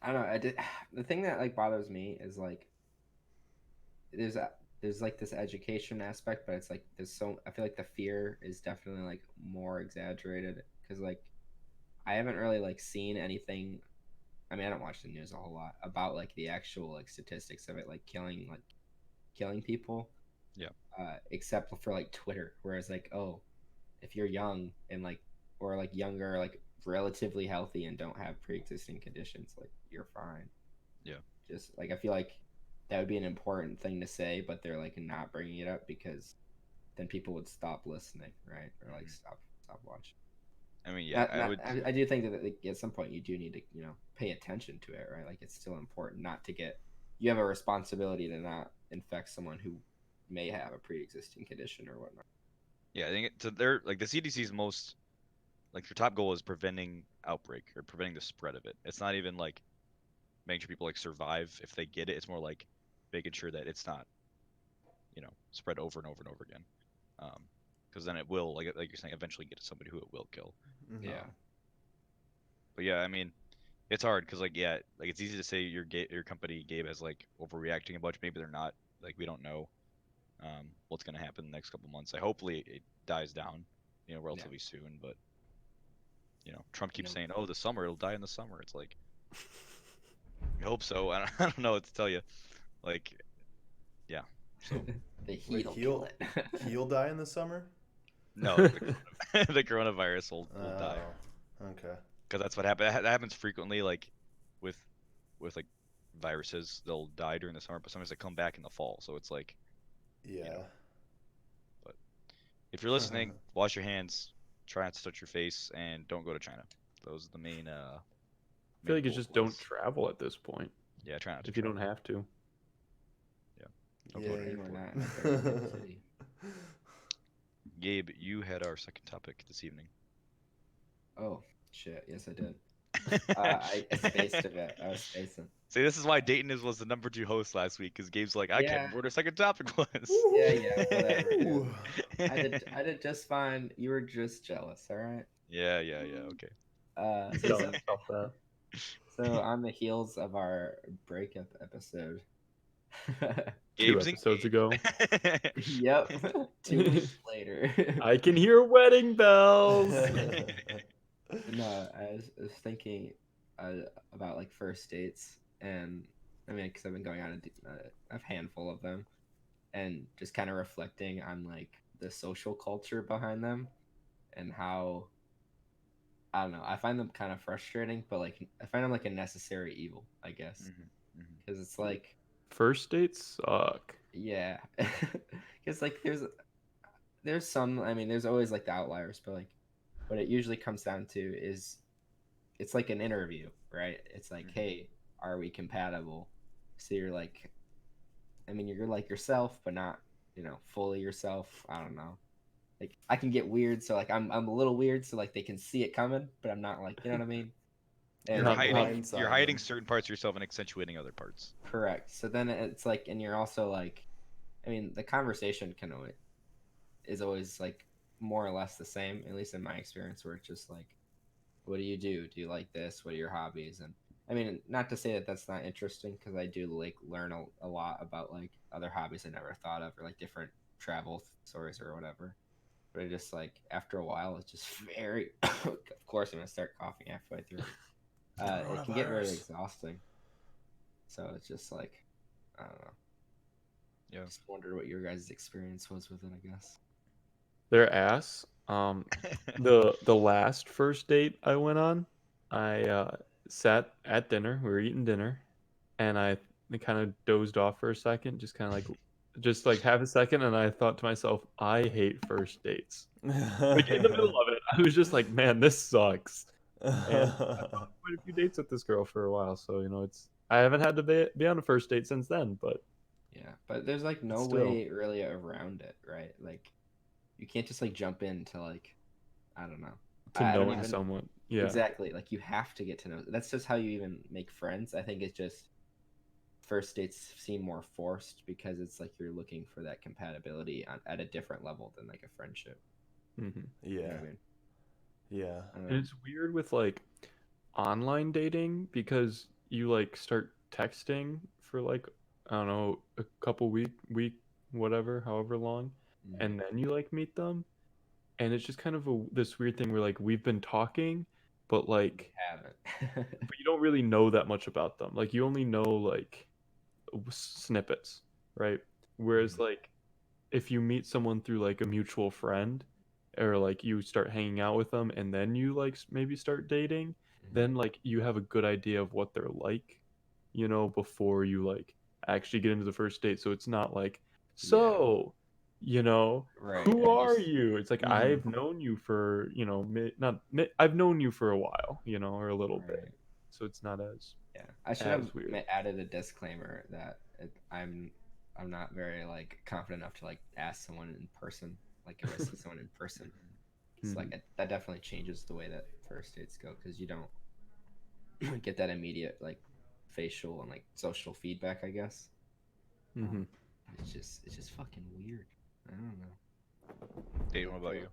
I don't know. The thing that like bothers me is like there's a, there's like this education aspect, but it's like I feel like the fear is definitely like more exaggerated because like I haven't really like seen anything. I mean, I don't watch the news a whole lot about like the actual like statistics of it, like killing people, yeah, except for like Twitter, whereas like oh, if you're young and like or like younger, like relatively healthy and don't have pre-existing conditions, like you're fine. yeah. Just like I feel like that would be an important thing to say, but they're like not bringing it up because then people would stop listening, right? Or like Mhm. stop watching. I mean, yeah, Not I not would. I do think that like, at some point you do need to pay attention to it, right? Like it's still important not to get. You have a responsibility to not infect someone who may have a pre-existing condition or whatnot. Yeah, I think to their like the CDC's most like their top goal is preventing outbreak or preventing the spread of it. It's not even like making sure people like survive if they get it. It's more like making sure that it's not, spread over and over and over again. Because then it will, like you're saying, eventually get to somebody who it will kill. Mhm. Yeah. Um, but yeah, I mean, it's hard because like yeah, like it's easy to say your company Gabe has like overreacting a bunch. Maybe they're not. Like we don't know what's gonna happen in the next couple months. I hopefully it dies down, Yeah. relatively soon. But Trump You keeps know, saying, "Oh, the summer, it'll die in the summer." It's like I hope so. I don't know what to tell you. Like yeah, so the Wait, heat'll kill it. he'll die in the summer? no, the coronavirus will die Oh, okay. because that's what happens. That happens frequently, like with like viruses, they'll die during the summer, but sometimes they come back in the fall. So it's like you know. Yeah. But if you're listening, wash your hands, try not to touch your face, and don't go to China. Those are the main I feel main like it's bullet just don't points. travel at this point Yeah, try not to if you don't travel. have to. Yeah, don't Yeah, go to an And we're airport. not in a very big city. Gabe, you had our second topic this evening. Oh shit! Yes, I did. I spaced a bit. I was spacing. See, this is why Dayton was the number 2 host last week, because Gabe's like, I can't Yeah, remember what our second topic was. yeah, whatever, dude. Ooh. I did just fine. You were just jealous, all right? Yeah, okay. Tell So yourself that. so on the heels of our breakup episode. Two Gabe's episodes engaged. ago. Yep. 2 weeks later. I can hear wedding bells. No, I was thinking about like first dates, and I mean, because I've been going on a handful of them, and just kind of reflecting on like the social culture behind them and how I don't know. I find them kind of frustrating, but like I find them like a necessary evil, I guess, Mhm, mhm. because it's like First dates suck. yeah, because like there's some. I mean, there's always like the outliers, but like what it usually comes down to is it's like an interview, right? It's like, Mhm. hey, are we compatible? So you're like, I mean, you're like yourself, but not, fully yourself. I don't know. Like I can get weird, so like I'm a little weird, so like they can see it coming, but I'm not like, you know what I mean? You're And You're not like hiding blindsiding you're hiding them. certain parts of yourself and accentuating other parts. correct. So then it's like, and you're also like, I mean, the conversation is always like more or less the same, at least in my experience, where it's just like, what do you do? Do you like this? What are your hobbies? And I mean, not to say that that's not interesting because I do like learn a lot about like other hobbies I never thought of or like different travel stories or whatever. but it just like after a while, it's just very. Of course, I'm gonna start coughing halfway through. It can get very Coronavirus. exhausting. So it's just like, I don't know. Yeah. Just wondered what your guys' experience was with it. I guess. Their ass. The last first date I went on, I sat at dinner. We were eating dinner, and I kind of dozed off for a second, just like half a second, and I thought to myself, I hate first dates. Like in the middle of it, I was just like, man, this sucks. And I've gone on quite a few dates with this girl for a while, so I haven't had to be on a first date since then, but Yeah, but there's like no Still. way really around it, right? Like, you can't just like jump into like, I don't know. to I don't knowing even someone, yeah. exactly like you have to get to know. That's just how you even make friends. I think it's just first dates seem more forced because it's like you're looking for that compatibility at a different level than like a friendship. hmm You know Yeah. what I mean? Yeah. I don't And know. it's weird with like online dating because you like start texting for like I don't know a couple week whatever however long, Mhm. and then you like meet them, and it's just kind of this weird thing where like we've been talking, but like Haven't. but you don't really know that much about them. Like you only know like snippets, right? Whereas like if you meet someone through like a mutual friend or like you start hanging out with them and then you like maybe start dating, then like you have a good idea of what they're like, before you like actually get into the first date. So it's not like, so, Right. who and are just- you? It's like Mhm. I've known you for, I've known you for a while, or a little bit. Right. So it's not as Yeah, I should That have was weird. added a disclaimer that I'm not very like confident enough to like ask someone in person. Like if I see someone in person, it's like that definitely changes the way that first dates go because you don't get that immediate like facial and like social feedback. I guess hmm it's just fucking weird. I don't know. Dave, what about you?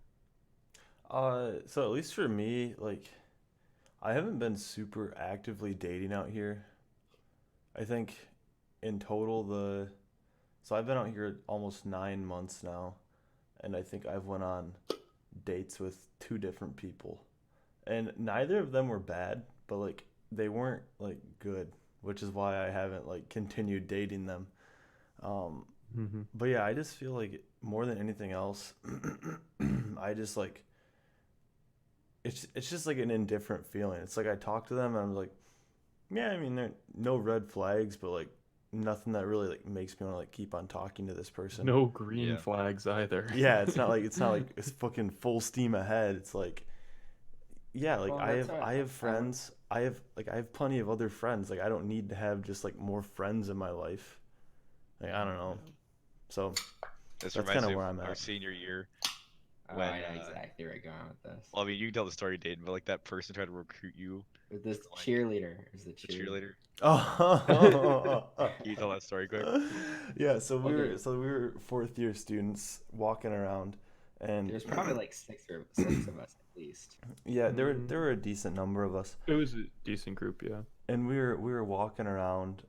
So at least for me, like, I haven't been super actively dating out here. I think in total so I've been out here almost 9 months now, and I think I've went on dates with two different people, and neither of them were bad, but like they weren't like good, which is why I haven't like continued dating them. Um, hmm but yeah, I just feel like more than anything else, I just like it's just like an indifferent feeling. It's like I talk to them and I'm like, yeah, I mean, there are no red flags, but like nothing that really like makes me want to like keep on talking to this person. No green Yeah. flags either. Yeah, it's not like it's fucking full steam ahead. It's like yeah, like Well, I that's have what I have I would- friends. I have plenty of other friends. Like I don't need to have just like more friends in my life. Like I don't know. So This That's reminds kinda me where of I'm our at. senior year. Oh, when, I know exactly where you're going with this. Well, I mean, you can tell the story, Dayton, but like that person tried to recruit you, With this like, cheerleader is the the cheerleader. cheerleader. oh Can you tell that story quick? yeah, so we Okay. were fourth year students walking around, and There's probably like six of us at least. yeah, there were a decent number of us, It was a decent group, yeah. and we were walking around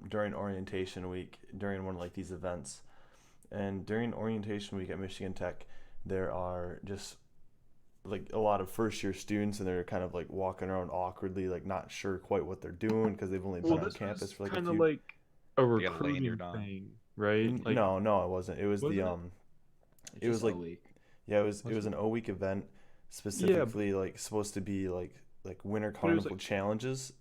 during orientation week during one of like these events, and during orientation week at Michigan Tech, there are just like a lot of first year students, and they're kind of like walking around awkwardly, like not sure quite what they're doing because they've only been Well, on this campus was for like a kind of few. like a You got a lanyard recruiting on. thing, right? Like, No, it wasn't. It was Was the it? it was Just a like week. yeah, it Was was it? an O-week event specifically like supposed to be like winter it was, carnival like- challenges,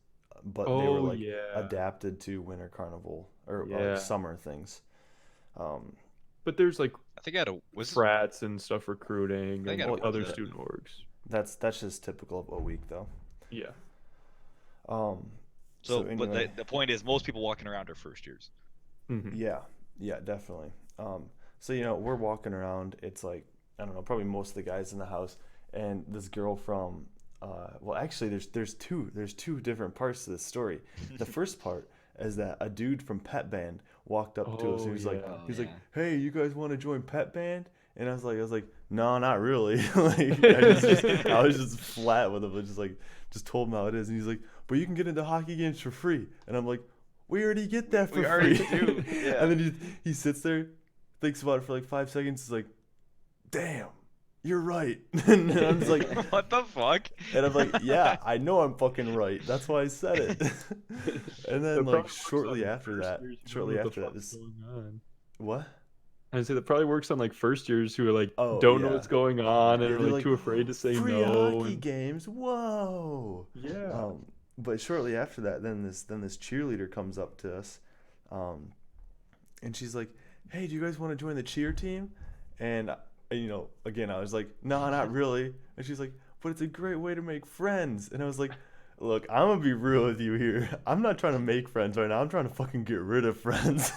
but they were oh like yeah, adapted to winter carnival or Yeah. like summer things. Um, but there's like I think I had a was this, frats and stuff recruiting I and gotta work other that. student orgs. that's just typical of O-week though. Yeah. so, Anyway, but the point is, most people walking around are first years. hmm yeah, definitely. So we're walking around. It's like I don't know, probably most of the guys in the house, and this girl from well, actually, there's two different parts to this story. The first part is that a dude from Pet Band walked up to us. And Oh, he's like, yeah. he's like, yeah. "Hey, you guys want to join Pet Band?" And I was like, "No, not really." Like, I was just flat with him. I just told him how it is, and he's like, "But you can get into hockey games for free." And I'm like, "We already get that for We already free." do, yeah. And then he sits there, thinks about it for like 5 seconds. He's like, "Damn, you're right. And I'm just like, What the fuck? and I'm like, yeah, I know I'm fucking right. That's why I said it. And then That probably like works shortly on after first that, years who don't know shortly what the after that, fuck's this going on. what? I say that probably works on like first years who are like Oh don't know yeah, what's going on and yeah. are They're like like, too afraid to say free no hockey and games. Whoa. yeah. But shortly after that, then this cheerleader comes up to us, and she's like, "Hey, do you guys want to join the cheer team?" And again, I was like, "No, not really." And she's like, "But it's a great way to make friends." And I was like, "Look, I'm gonna be real with you here. I'm not trying to make friends right now. I'm trying to fucking get rid of friends."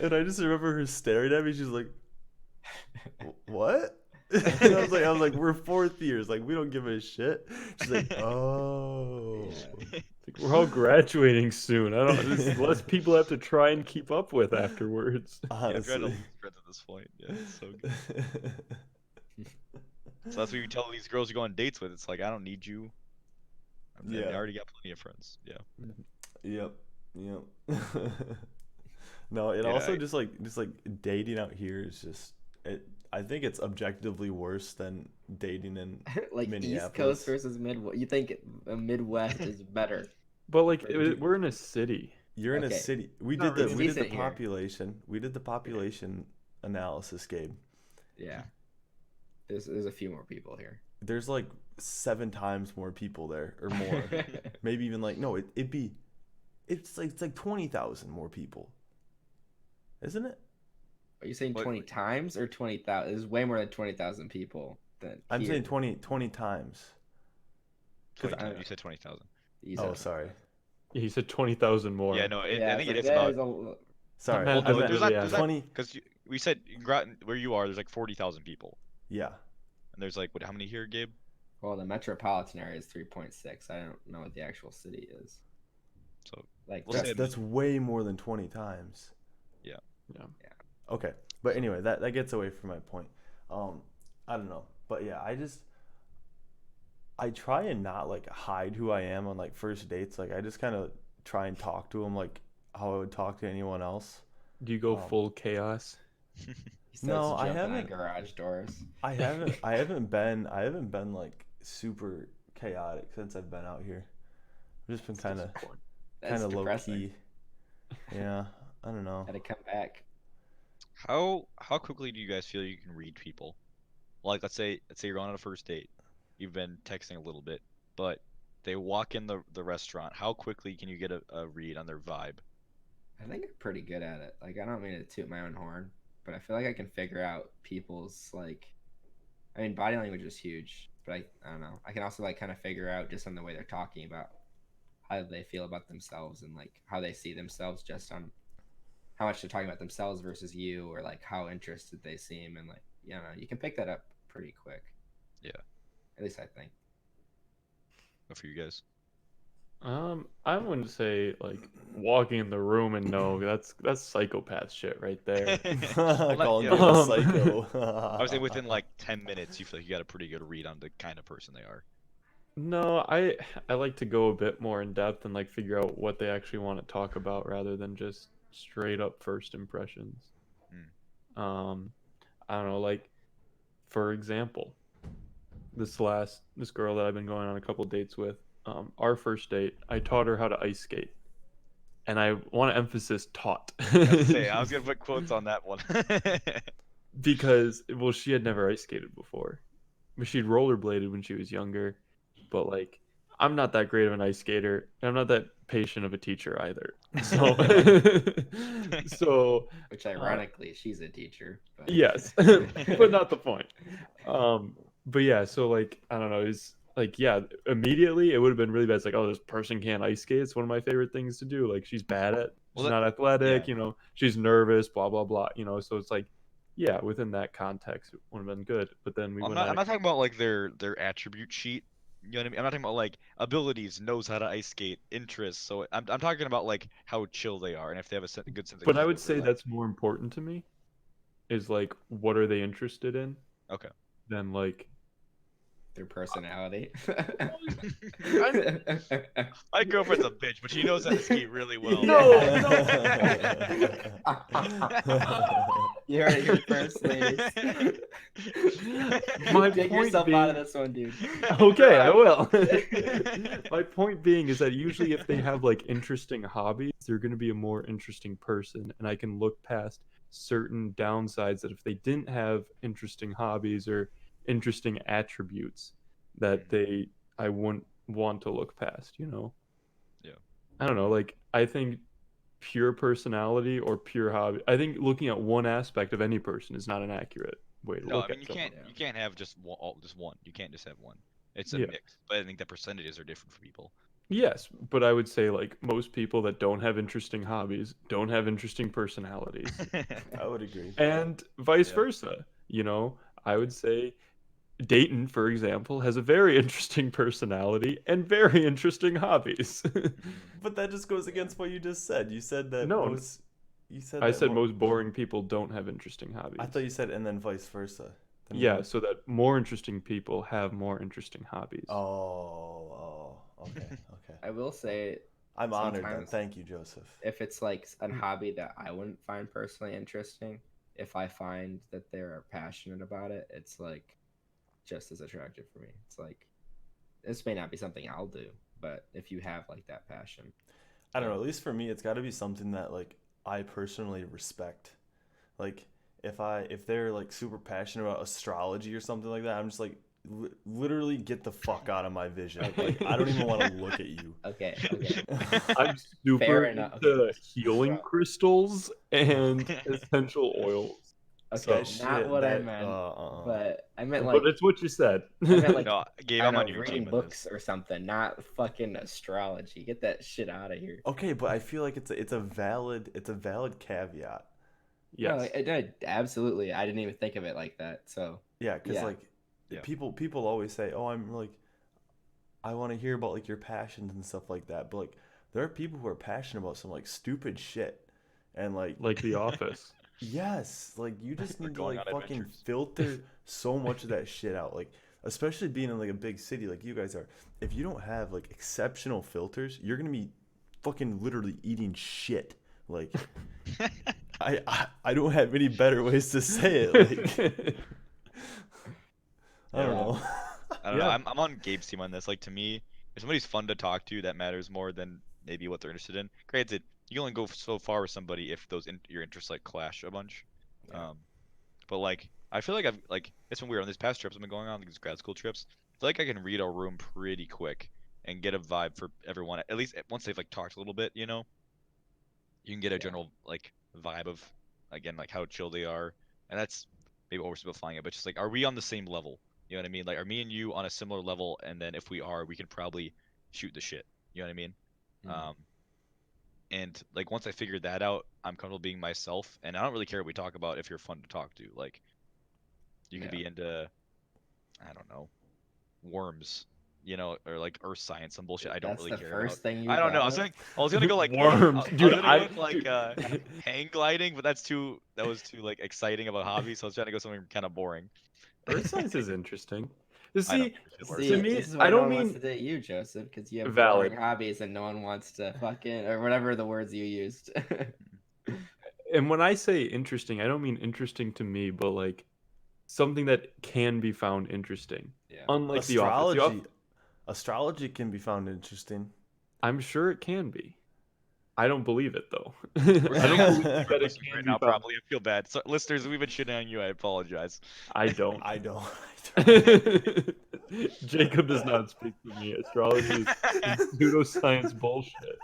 And I just remember her staring at me. She's like, "What?" And I was like, "We're fourth years. Like, we don't give a shit." She's like, "Oh." Yeah. Like, we're all graduating soon. I don't. There's less people have to try and keep up with afterwards. Yeah, I'm trying to Honestly. lose friends at this point. Yeah, it's so good. So that's what you tell these girls you go on dates with. It's like, I don't need you. I Yeah. already got plenty of friends. Yeah. Yep. No, it Yeah, also just like dating out here is just it. I think it's objectively worse than dating in Like East Minneapolis. Coast versus Midwest. You think Midwest is better? But like Dude. we're in a city. You're in a Okay. city. We Not did really. the Decent here. population. We did the population analysis, Gabe. Yeah. There's a few more people here. There's like 7 times more people there, or more. Maybe even like no, it's like 20,000 more people, isn't it? Are you saying What- 20 times or 20,000? There's way more than 20,000 people than I'm here. saying 20 times. 20,000. I- You said 20,000. You Oh, said- sorry. He said 20,000 more. Yeah, no, I Yeah, think it's it is like, about. there's Sorry. Well, I no, meant there's not- there's not- 20. Because we said Groton, where you are, there's like 40,000 people. Yeah. And there's like, what? How many here, Gabe? Well, the metropolitan area is 3.6. I don't know what the actual city is. So Like, We'll say That's way more than 20 times. Yeah. Yeah. Okay. But anyway, that gets away from my point. I don't know. But yeah, I try and not like hide who I am on like first dates. Like I just kind of try and talk to them like how I would talk to anyone else. Do you go Um, full chaos? he starts No, I jumping on haven't. garage doors. I haven't been like super chaotic since I've been out here. I've just been kind of That's low depressing. key. Yeah, I don't know. Gotta come back. How quickly do you guys feel you can read people? Like, let's say you're on a first date. You've been texting a little bit, but they walk in the restaurant. How quickly can you get a read on their vibe? I think I'm pretty good at it. Like, I don't mean to toot my own horn, but I feel like I can figure out people's, like, I mean, body language is huge, but I don't know. I can also, like, kind of figure out just on the way they're talking about how they feel about themselves and, like, how they see themselves just on how much they're talking about themselves versus you, or, like, how interested they seem. And, like, you know, you can pick that up pretty quick. Yeah. At least I think. What for you guys? I wouldn't say like walking in the room and know that's psychopath shit right there. Calling yeah. me a psycho. I would say within like 10 minutes, you feel like you got a pretty good read on the kind of person they are. No, I like to go a bit more in depth and like figure out what they actually want to talk about rather than just straight up first impressions. I don't know, like for example, this girl that I've been going on a couple dates with, our first date, I taught her how to ice skate. And I want to emphasize taught. I was gonna put quotes on that one. Because well, she had never ice skated before. But she'd rollerbladed when she was younger. But like I'm not that great of an ice skater. And I'm not that patient of a teacher either. So Which, ironically, she's a teacher. But... yes. But not the point. But yeah, so like I don't know, it's like yeah, immediately it would have been really bad. It's like, oh, this person can't ice skate. It's one of my favorite things to do. Like she's bad at she's not athletic, you know, she's nervous, blah blah blah, you know, so it's like yeah, within that context it would have been good. But then I'm not talking about like their attribute sheet. You know what I mean? I'm not talking about like abilities, knows how to ice skate, interests. So I'm talking about like how chill they are and if they have a good sense of But I humor, would say like- that's more important to me is like what are they interested in? Okay. Than like their personality. My girlfriend's a bitch, but she knows how to skate really well. No, You heard it here first, ladies. My Dig point yourself being, out of this one, dude. okay, I will. My point being is that usually if they have like interesting hobbies, they're going to be a more interesting person, and I can look past certain downsides that if they didn't have interesting hobbies or interesting attributes that I wouldn't want to look past, you know. Yeah. I don't know, like I think pure personality or pure hobby. I think looking at one aspect of any person is not an accurate way to No, look I mean at you someone. can't have just one. You can't just have one. It's a Yeah. mix, but I think the percentages are different for people. Yes, but I would say like most people that don't have interesting hobbies don't have interesting personalities, I would agree. and vice Yeah. versa. You know, I would say Dayton, for example, has a very interesting personality and very interesting hobbies. But that just goes against what you just said. You said that No, most. You said I that said most boring people don't have interesting I hobbies. thought you said and then vice versa. Then Yeah, what? so that more interesting people have more interesting hobbies. Okay. I will say, I'm honored then. sometimes Thank you, Joseph. if it's like a hobby that I wouldn't find personally interesting, if I find that they're passionate about it, it's like just as attractive for me. It's like this may not be something I'll do, but if you have like that passion, I don't know. At least for me, it's got to be something that like I personally respect. Like if they're like super passionate about astrology or something like that, I'm just like literally get the fuck out of my vision. Like I don't even want to look at you. okay. I'm super Fair enough. into Okay. healing crystals and essential oils. Okay, So, not what I that- meant, uh-uh. but I meant like but it's what you said. I meant like No, Gabe, I I'm don't on know, your reading team in books this. or something, not fucking astrology. Get that shit out of here. Okay, but I feel like it's a valid caveat. No, Yes. absolutely. I didn't even think of it like that. So Yeah, because Yeah. like Yeah. people always say, "Oh, I'm like, I want to hear about like your passions and stuff like that." But like, there are people who are passionate about some like stupid shit, and like, Like The Office. yes, like you just Or need to going like on fucking adventures. filter so much of that shit out. Like, especially being in like a big city like you guys are. If you don't have like exceptional filters, you're gonna be fucking literally eating shit. Like, I don't have any better ways to say it. Like, I don't Yeah. know. I don't know. Yeah. I'm on Gabe's team on this. Like to me, if somebody's fun to talk to, that matters more than maybe what they're interested in. Granted, you can only go so far with somebody if your interests like clash a bunch. Yeah. But like I feel like I've like it's been weird on these past trips I've been going on, these grad school trips. I feel like I can read a room pretty quick and get a vibe for everyone. At least once they've like talked a little bit, you know, you can get a Yeah. general like vibe of again like how chill they are, and that's maybe oversimplifying it, but just like are we on the same level? You know what I mean? Like are me and you on a similar level? And then if we are, we can probably shoot the shit. You know what I mean? Mhm. And like once I figured that out, I'm comfortable being myself, and I don't really care what we talk about if you're fun to talk to. Like you could Yeah. be into I don't know worms, you know, or like earth science, some bullshit I don't That's really the care first about. thing you I don't know. thought of? I was gonna go like Worms, I dude. was gonna go with like dude. hang gliding, but that was too like exciting of a hobby, so I was trying to go something kind of boring. Earth science is interesting. You I don't see, give a shit about See, to Earth me, this is I why no don't one wants mean to date you, Joseph, because you have valid. boring hobbies and no one wants to fucking or whatever the words you used. And when I say interesting, I don't mean interesting to me, but like something that can be found interesting. Yeah. Unlike The Office. The Office, Astrology can be found interesting. I'm sure it can be. I don't believe it though. I We're don't saying believe that we're it listening can right be now, found. probably. I feel bad. So, listeners, we've been shitting on you. I apologize. I don't. I don't. Jacob does not speak for me. Astrology is pseudoscience bullshit.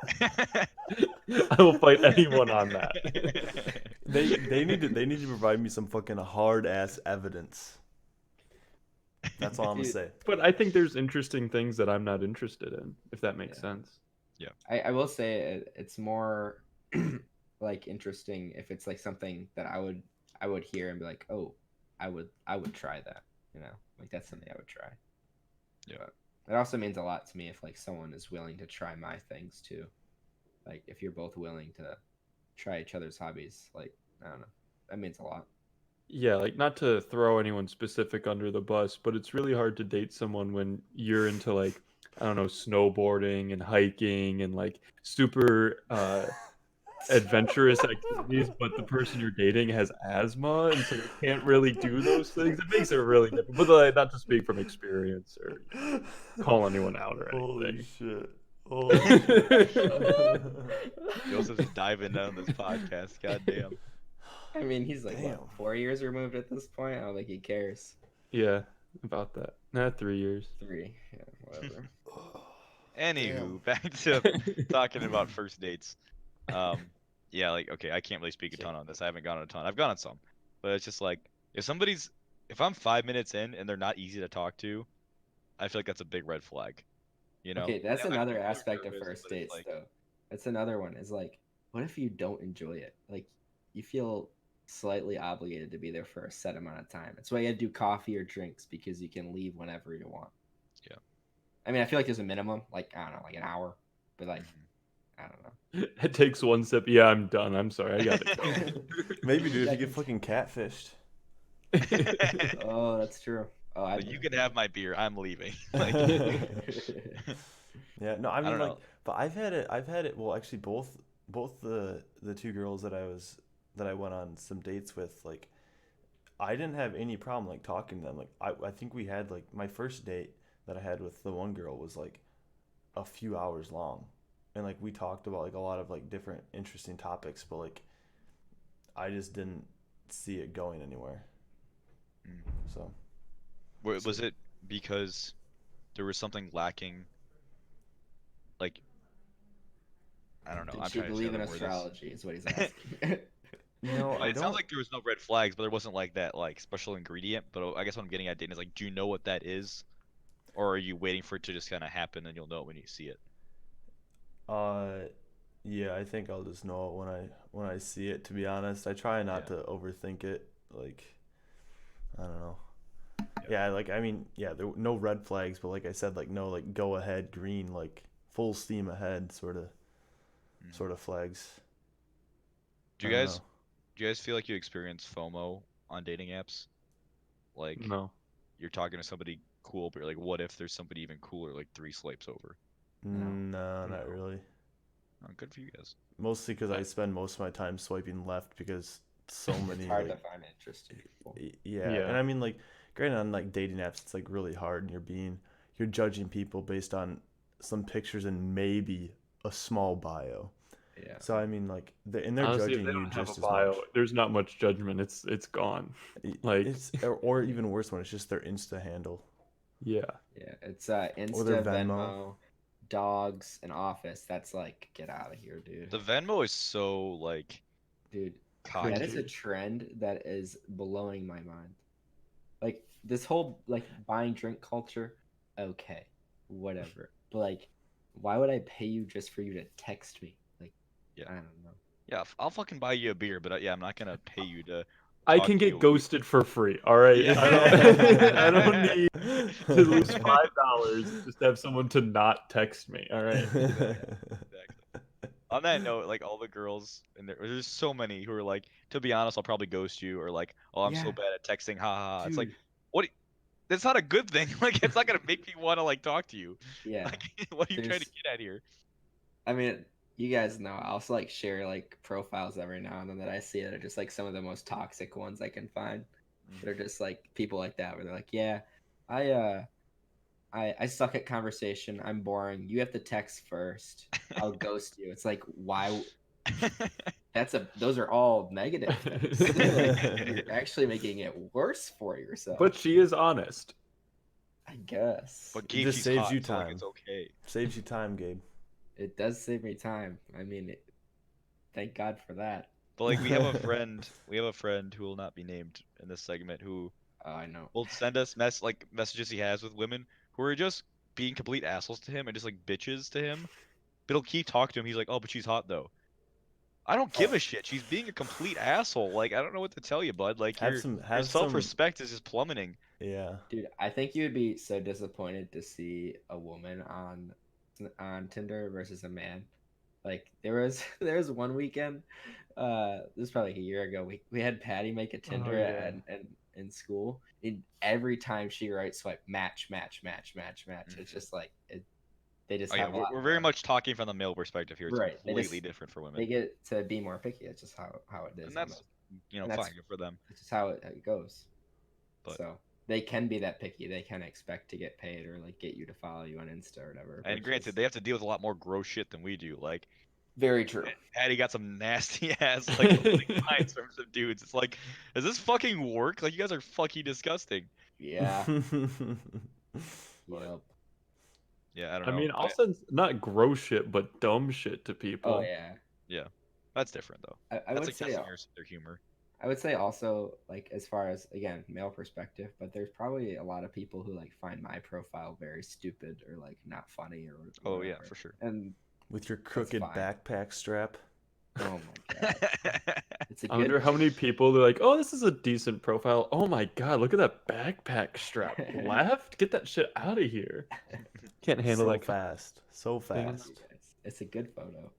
I will fight anyone on that. They need to provide me some fucking hard ass evidence. That's all I'm gonna Dude, say. But I think there's interesting things that I'm not interested in, if that makes Yeah. sense. I will say it's more like interesting if it's like something that I would hear and be like, oh, I would try that. You know, like that's something I would try. Yeah. But it also means a lot to me if like someone is willing to try my things too. Like if you're both willing to try each other's hobbies, like I don't know, that means a lot. Yeah, like not to throw anyone specific under the bus, but it's really hard to date someone when you're into like, I don't know, snowboarding and hiking and like super adventurous activities, but the person you're dating has asthma, and so they can't really do those things. It makes it really difficult. But like, not to speak from experience or call anyone out or Holy anything. shit. Holy shit. Joseph's diving down this podcast. Goddamn. I mean, he's like Damn. what, 4 years removed at this point. I don't think he cares. Yeah, about that. Not 3 years. 3, yeah, whatever. Anywho, back to talking about first dates. Yeah, like okay, I can't really speak a ton on this. I haven't gone on a ton. I've gone on some, but it's just like if I'm 5 minutes in and they're not easy to talk to, I feel like that's a big red flag. You know? Okay, that's Yeah, like, another people are aspect of nervous, first but it's dates, like- though. That's another one. Is like, what if you don't enjoy it? Like, you feel slightly obligated to be there for a set amount of time. That's why you gotta do coffee or drinks because you can leave whenever you want. Yeah. I mean, I feel like there's a minimum, like I don't know, like an hour, but like I don't know. It takes one sip. Yeah, I'm done. I'm sorry. I gotta go. Maybe, dude, if Yeah, you get fucking catfished. Oh, that's true. Oh, But you can have my beer. I'm leaving. Like, Yeah, no, I I mean don't like, know. but I've had it. Well, actually, both the two girls that I went on some dates with, like, I didn't have any problem like talking to them. Like, I think we had like my first date that I had with the one girl was like a few hours long, and like we talked about like a lot of like different interesting topics, but like I just didn't see it going anywhere. Mm. So Was it because there was something lacking? Like, I don't know. Did I'm she trying to believe in word this. astrology? Is what he's asking. no, I It don't. sounds like there was no red flags, but there wasn't like that like special ingredient. But I guess what I'm getting at, Dane, is like, do you know what that is, or are you waiting for it to just kind of happen and you'll know it when you see it? Yeah, I think I'll just know it when I see it. To be honest, I try not Yeah. to overthink it. Like, I don't know. Yeah. Yeah, like I mean, yeah, there were no red flags, but like I said, like no, like go ahead, green, like full steam ahead, sort of flags. Do I you don't guys know. do you guys feel like you experience FOMO on dating apps? Like No. you're talking to somebody cool, but you're like, what if there's somebody even cooler like 3 swipes over? No. No, not No. really. Oh, good for you guys. Mostly because I- I spend most of my time swiping left because so many It's hard like to find interesting people. yeah. Yeah. And I mean like granted on like dating apps it's like really hard and you're judging people based on some pictures and maybe a small bio. Yeah. So I mean like and they're Honestly, if judging they you don't have just a as bio, much. there's not much judgment. It's gone. Like- It's or even worse when it's just their Insta handle Yeah. Yeah. It's or their Insta, Venmo. Venmo, dogs, and Office. That's like, get out of here, dude. The Venmo is so like Dude, cocky. that is a trend that is blowing my mind. Like this whole like buying drink culture, okay, whatever. But like, why would I pay you just for you to text me? Like, Yeah. I don't know. Yeah, I'll fucking buy you a beer, but yeah, I'm not gonna pay you to. I talk can to you get a week. ghosted for free. All right. Yeah. I don't need to lose $5 just to have someone to not text me. All right. Exactly. On that note, like all the girls, and there's so many who are like, to be honest, I'll probably ghost you, or like, oh, I'm so Yeah. bad at texting, ha ha ha. It's like, Dude. what? That's not a good thing. Like, it's not gonna make me want to like talk to you. Yeah. Like, what are you trying to There's- get at here? I mean, you guys know I also like share like profiles every now and then that I see that are just like some of the most toxic ones I can find. They're just like people like that where they're like, yeah, I suck at conversation. I'm boring. You have to text first. I'll ghost you. It's like why? Those are all negative things. Like, you're actually making it worse for yourself. But she is honest. I guess But Gabe, just she's saves hot, you so like time. it's okay. Saves you time, Gabe. it does save me time. I mean, thank God for that. But like, we have a friend who will not be named in this segment who Oh, I know. will send us messages he has with women who are just being complete assholes to him and just like bitches to him. But he'll keep talking to him. He's like, oh, but she's hot though. I don't give a shit. She's being a complete asshole. Like, I don't know what to tell you, bud. Like, Have your some self-respect is just plummeting. yeah. Dude, I think you would be so disappointed to see a woman on Tinder versus a man. Like there was one weekend, this was probably like a year ago. We had Patty make a Tinder yeah. and in school. And every time she writes swipe match. It's just like They just Oh yeah, have a lot we're very more- much talking from the male perspective here. It's Right, they completely just- different for they women, get to be more picky. It's just how it is. and that's and that's fine, good for them. it's just how it goes. But So they can be that picky. They can expect to get paid or like get you to follow you on Insta or whatever. and which granted, is they have to deal with a lot more gross shit than we do. Like very true. Patty got some nasty ass like lines from some dudes. It's like, does this fucking work? Like you guys are fucking disgusting. Yeah. Yep. Yeah, I don't I know. mean, I'll send not gross shit, but dumb shit to people. Oh yeah. Yeah, that's different though. I That's would like say testing their humor. I would say also like as far as again male perspective, but there's probably a lot of people who like find my profile very stupid or like not funny or Oh yeah, whatever. for sure. And With your crooked fine. backpack strap. oh my god, it's a I good. wonder how many people they're like, oh, this is a decent profile. Oh my god, look at that backpack strap. Left? Get that shit out of here. Can't handle So that. fast. So thing. fast. It's a good photo.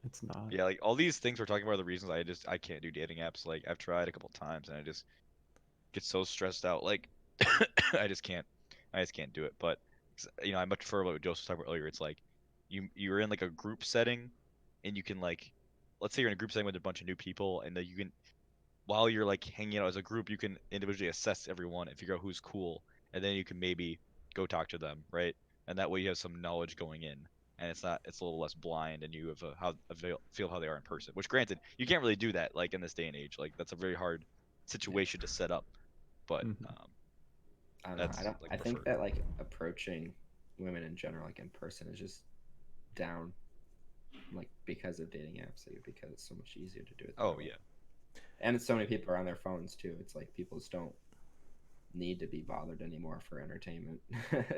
It's not. Yeah, like all these things we're talking about are the reasons I can't do dating apps. Like I've tried a couple times and I just get so stressed out. Like I just can't do it. But I much prefer what Joseph was talking about earlier. It's like you're in like a group setting and you can like, let's say you're in a group setting with a bunch of new people and that you can, while you're like hanging out as a group, you can individually assess everyone and figure out who's cool, and then you can maybe go talk to them, right? And that way you have some knowledge going in, and it's a little less blind, and you have feel how they are in person. Which, granted, you can't really do that like in this day and age. Like that's a very hard situation to set up, but Mhm. I don't know. that's like I think preferred. that like approaching women in general, like in person, is just down, like because of dating apps, like, because it's so much easier to do it. that Oh way. yeah, And so many people are on their phones too. It's like people just don't need to be bothered anymore for entertainment.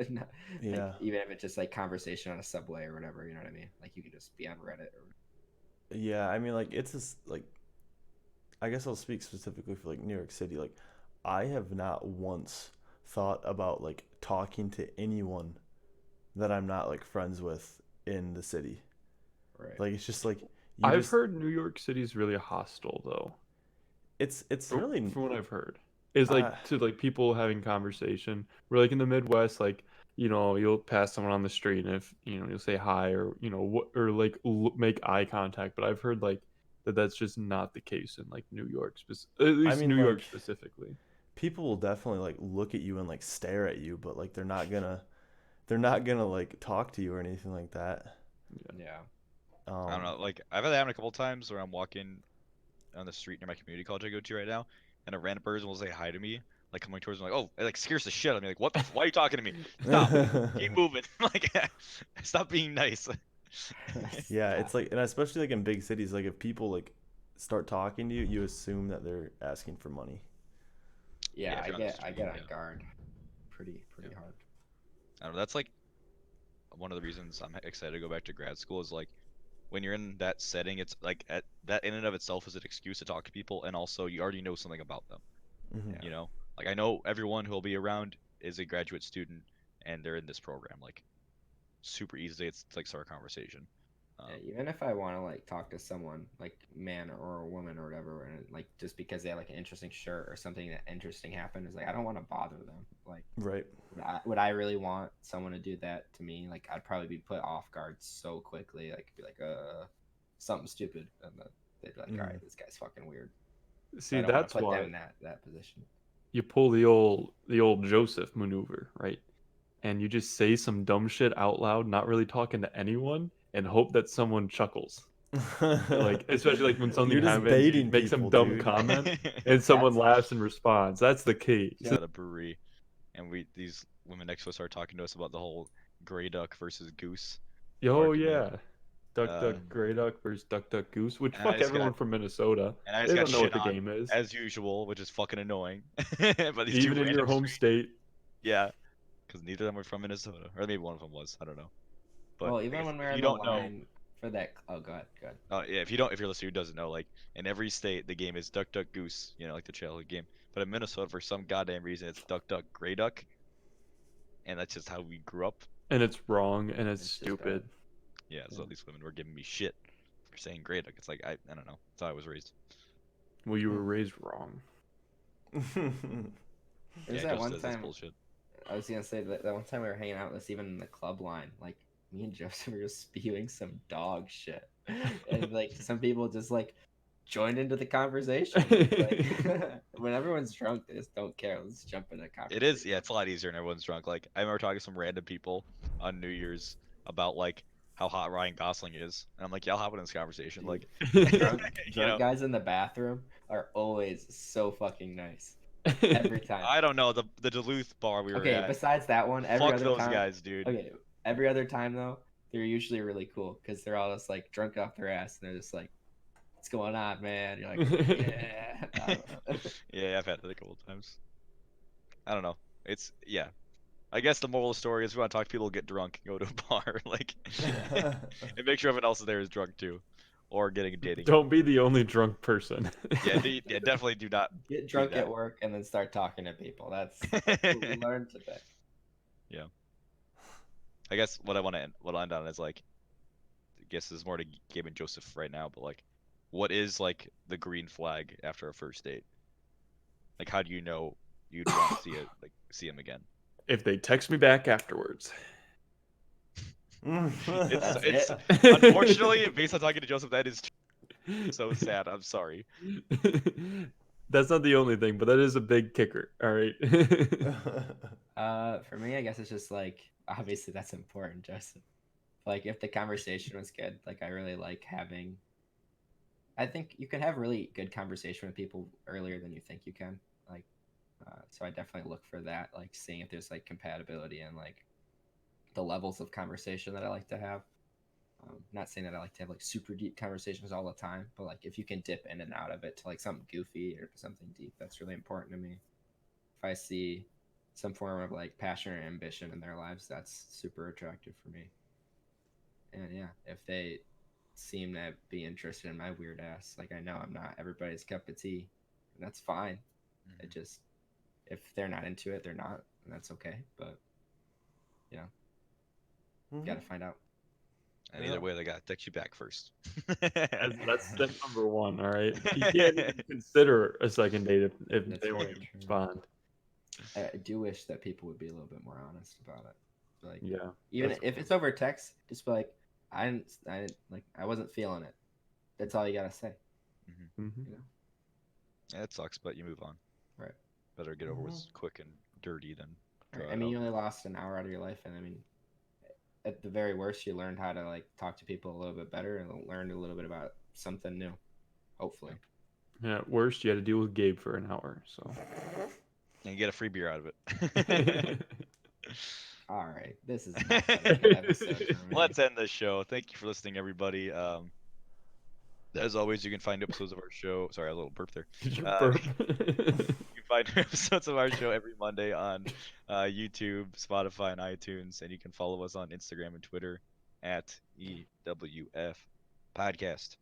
Not- like, Yeah. even if it's just like conversation on a subway or whatever, you know what I mean? Like you can just be on Reddit or Yeah, I mean, like, it's just, like, I guess I'll speak specifically for, like, New York City. Like, I have not once thought about, like, talking to anyone that I'm not, like, friends with in the city. right. Like, it's just, like, I've heard New York City's really hostile though. It's From, really... from what I've heard, is like to like people having conversation. We're like in the Midwest, like you'll pass someone on the street, and if you'll say hi or what or like make eye contact. But I've heard like that's just not the case in like New York, at least mean, New York like, specifically. people will definitely, like, look at you and, like, stare at you, but, like, they're not gonna, like, talk to you or anything like that. Yeah. I don't know. Like I've had that happen a couple times where I'm walking on the street near my community college I go to right now, and a random person will say hi to me, like coming towards me, like, oh, it like scares the shit out of me. Like, what? Why are you talking to me? Stop. Keep moving. Like, stop being nice. Yeah, it's like, and especially like in big cities, like if people like start talking to you, you assume that they're asking for money. Yeah, Yeah, if I you're on the get street, on yeah. guard pretty Yeah. hard. I don't know. That's like one of the reasons I'm excited to go back to grad school is like when you're in that setting, it's like that in and of itself is an excuse to talk to people, and also you already know something about them. Mm-hmm. You know, like I know everyone who'll be around is a graduate student, and they're in this program. Like super easy, it's like start a conversation. Yeah, even if I want to like talk to someone like man or a woman or whatever, and like just because they have like an interesting shirt or something that interesting happened, is like I don't want to bother them. Like, Right. would I really want someone to do that to me? Like, I'd probably be put off guard so quickly. Like, be like, something stupid, and then they'd be like, all right, this guy's fucking weird. See, I don't want that's to put why them in that position. you pull the old Joseph maneuver, right? And you just say some dumb shit out loud, not really talking to anyone, and hope that someone chuckles. Like, especially like when something You're just happens, baiting you make some people, dumb dude. comment, and someone That's- laughs and responds. That's the key. He's at a brewery, and these women next to us are talking to us about the whole gray duck versus goose. Oh argument. yeah, duck duck gray duck versus duck duck goose. Which and I fuck just everyone got- from Minnesota. And I They just got don't know what shit the on game is. as usual, which is fucking annoying. But these two Even in your random home state. yeah, because neither of them were from Minnesota, or maybe one of them was. I don't know. But well, I even guess when if we're you in the don't know, line for that. Oh, go ahead. yeah, if you're listening who doesn't know, like in every state the game is duck duck goose, like the childhood game. But in Minnesota, for some goddamn reason, it's duck duck gray duck, and that's just how we grew up. And it's wrong and it's It's just stupid. Yeah, so these women were giving me shit for saying gray duck. It's like I don't know. That's how I was raised. Well, you were raised wrong. There's Yeah, that Joe one says that's time. bullshit. I was gonna say that one time we were hanging out with us, even in the club line. Like me and Joseph were just spewing some dog shit, and like some people just like joined into the conversation. It's like when everyone's drunk, they just don't care. Let's jump in a conversation. It is, yeah, it's a lot easier when everyone's drunk. Like, I remember talking to some random people on New Year's about like how hot Ryan Gosling is, and I'm like, yeah, I'll hop in this conversation. Dude, Like, drunk, you drunk know, guys in the bathroom are always so fucking nice every time. I don't know the Duluth bar we were Okay, at. besides that one, every Fuck other those time. guys, dude. Okay, every other time though, they're usually really cool because they're all just like drunk off their ass and they're just like, "What's going on, man?" You're like, "Yeah." I don't know. Yeah, I've had that a couple of times. I don't know. It's yeah. I guess the moral of the story is we want to talk to people, get drunk, go to a bar, like, and make sure everyone else is there is drunk too, or getting a dating. Don't be the only drunk person. Yeah, yeah, definitely do not. Get do drunk that. at work and then start talking to people. That's what we learned today. Yeah. I guess what I'll end on is like, I guess this is more to Gabe and Joseph right now, but like, what is like the green flag after a first date? Like, how do you know you'd want to see him again? If they text me back afterwards. That's It's it. unfortunately based on talking to Joseph, that is so sad. I'm sorry. That's not the only thing, but that is a big kicker. All right. For me, I guess it's just like obviously that's important, Joseph. Like if the conversation was good, like I really like having. I think you can have really good conversation with people earlier than you think you can. Like, so I definitely look for that, like seeing if there's like compatibility and like the levels of conversation that I like to have. Not saying that I like to have like super deep conversations all the time, but like if you can dip in and out of it to like something goofy or something deep, that's really important to me. If I see some form of like passion or ambition in their lives, that's super attractive for me. And yeah, if they seem to be interested in my weird ass, like I know I'm not everybody's cup of tea, and that's fine. It just if they're not into it, they're not, and that's okay. But you know, gotta find out. And either way, they got to text you back first. That's step number one. All right. You can't even consider a second date if That's they very won't true. respond. I do wish that people would be a little bit more honest about it. Like, Yeah. even that's if it's over text, just be like, I wasn't feeling it. That's all you gotta say. Mhm. You know, Yeah, it sucks, but you move on. right? Better get over with quick and dirty than Right. draw I it mean, out. you only lost an hour out of your life, and I mean, at the very worst, you learned how to like talk to people a little bit better and learned a little bit about something new. Hopefully. Yeah. At worst, you had to deal with Gabe for an hour. So. And you get a free beer out of it. All right, this is not been a good episode for me. Let's end this show. Thank you for listening, everybody. As always, you can find episodes of our show. Sorry, a little burp there. Did you Uh, burp? You can find episodes of our show every Monday on YouTube, Spotify, and iTunes, and you can follow us on Instagram and Twitter at EWF Podcast.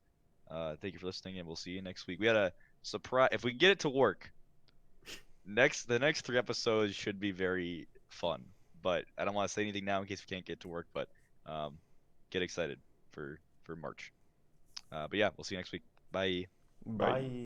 Thank you for listening, and we'll see you next week. We had a surprise. If we get it to work, the next 3 episodes should be very fun. But I don't want to say anything now in case we can't get to work. But get excited for March. But yeah, we'll see you next week. Bye. Bye.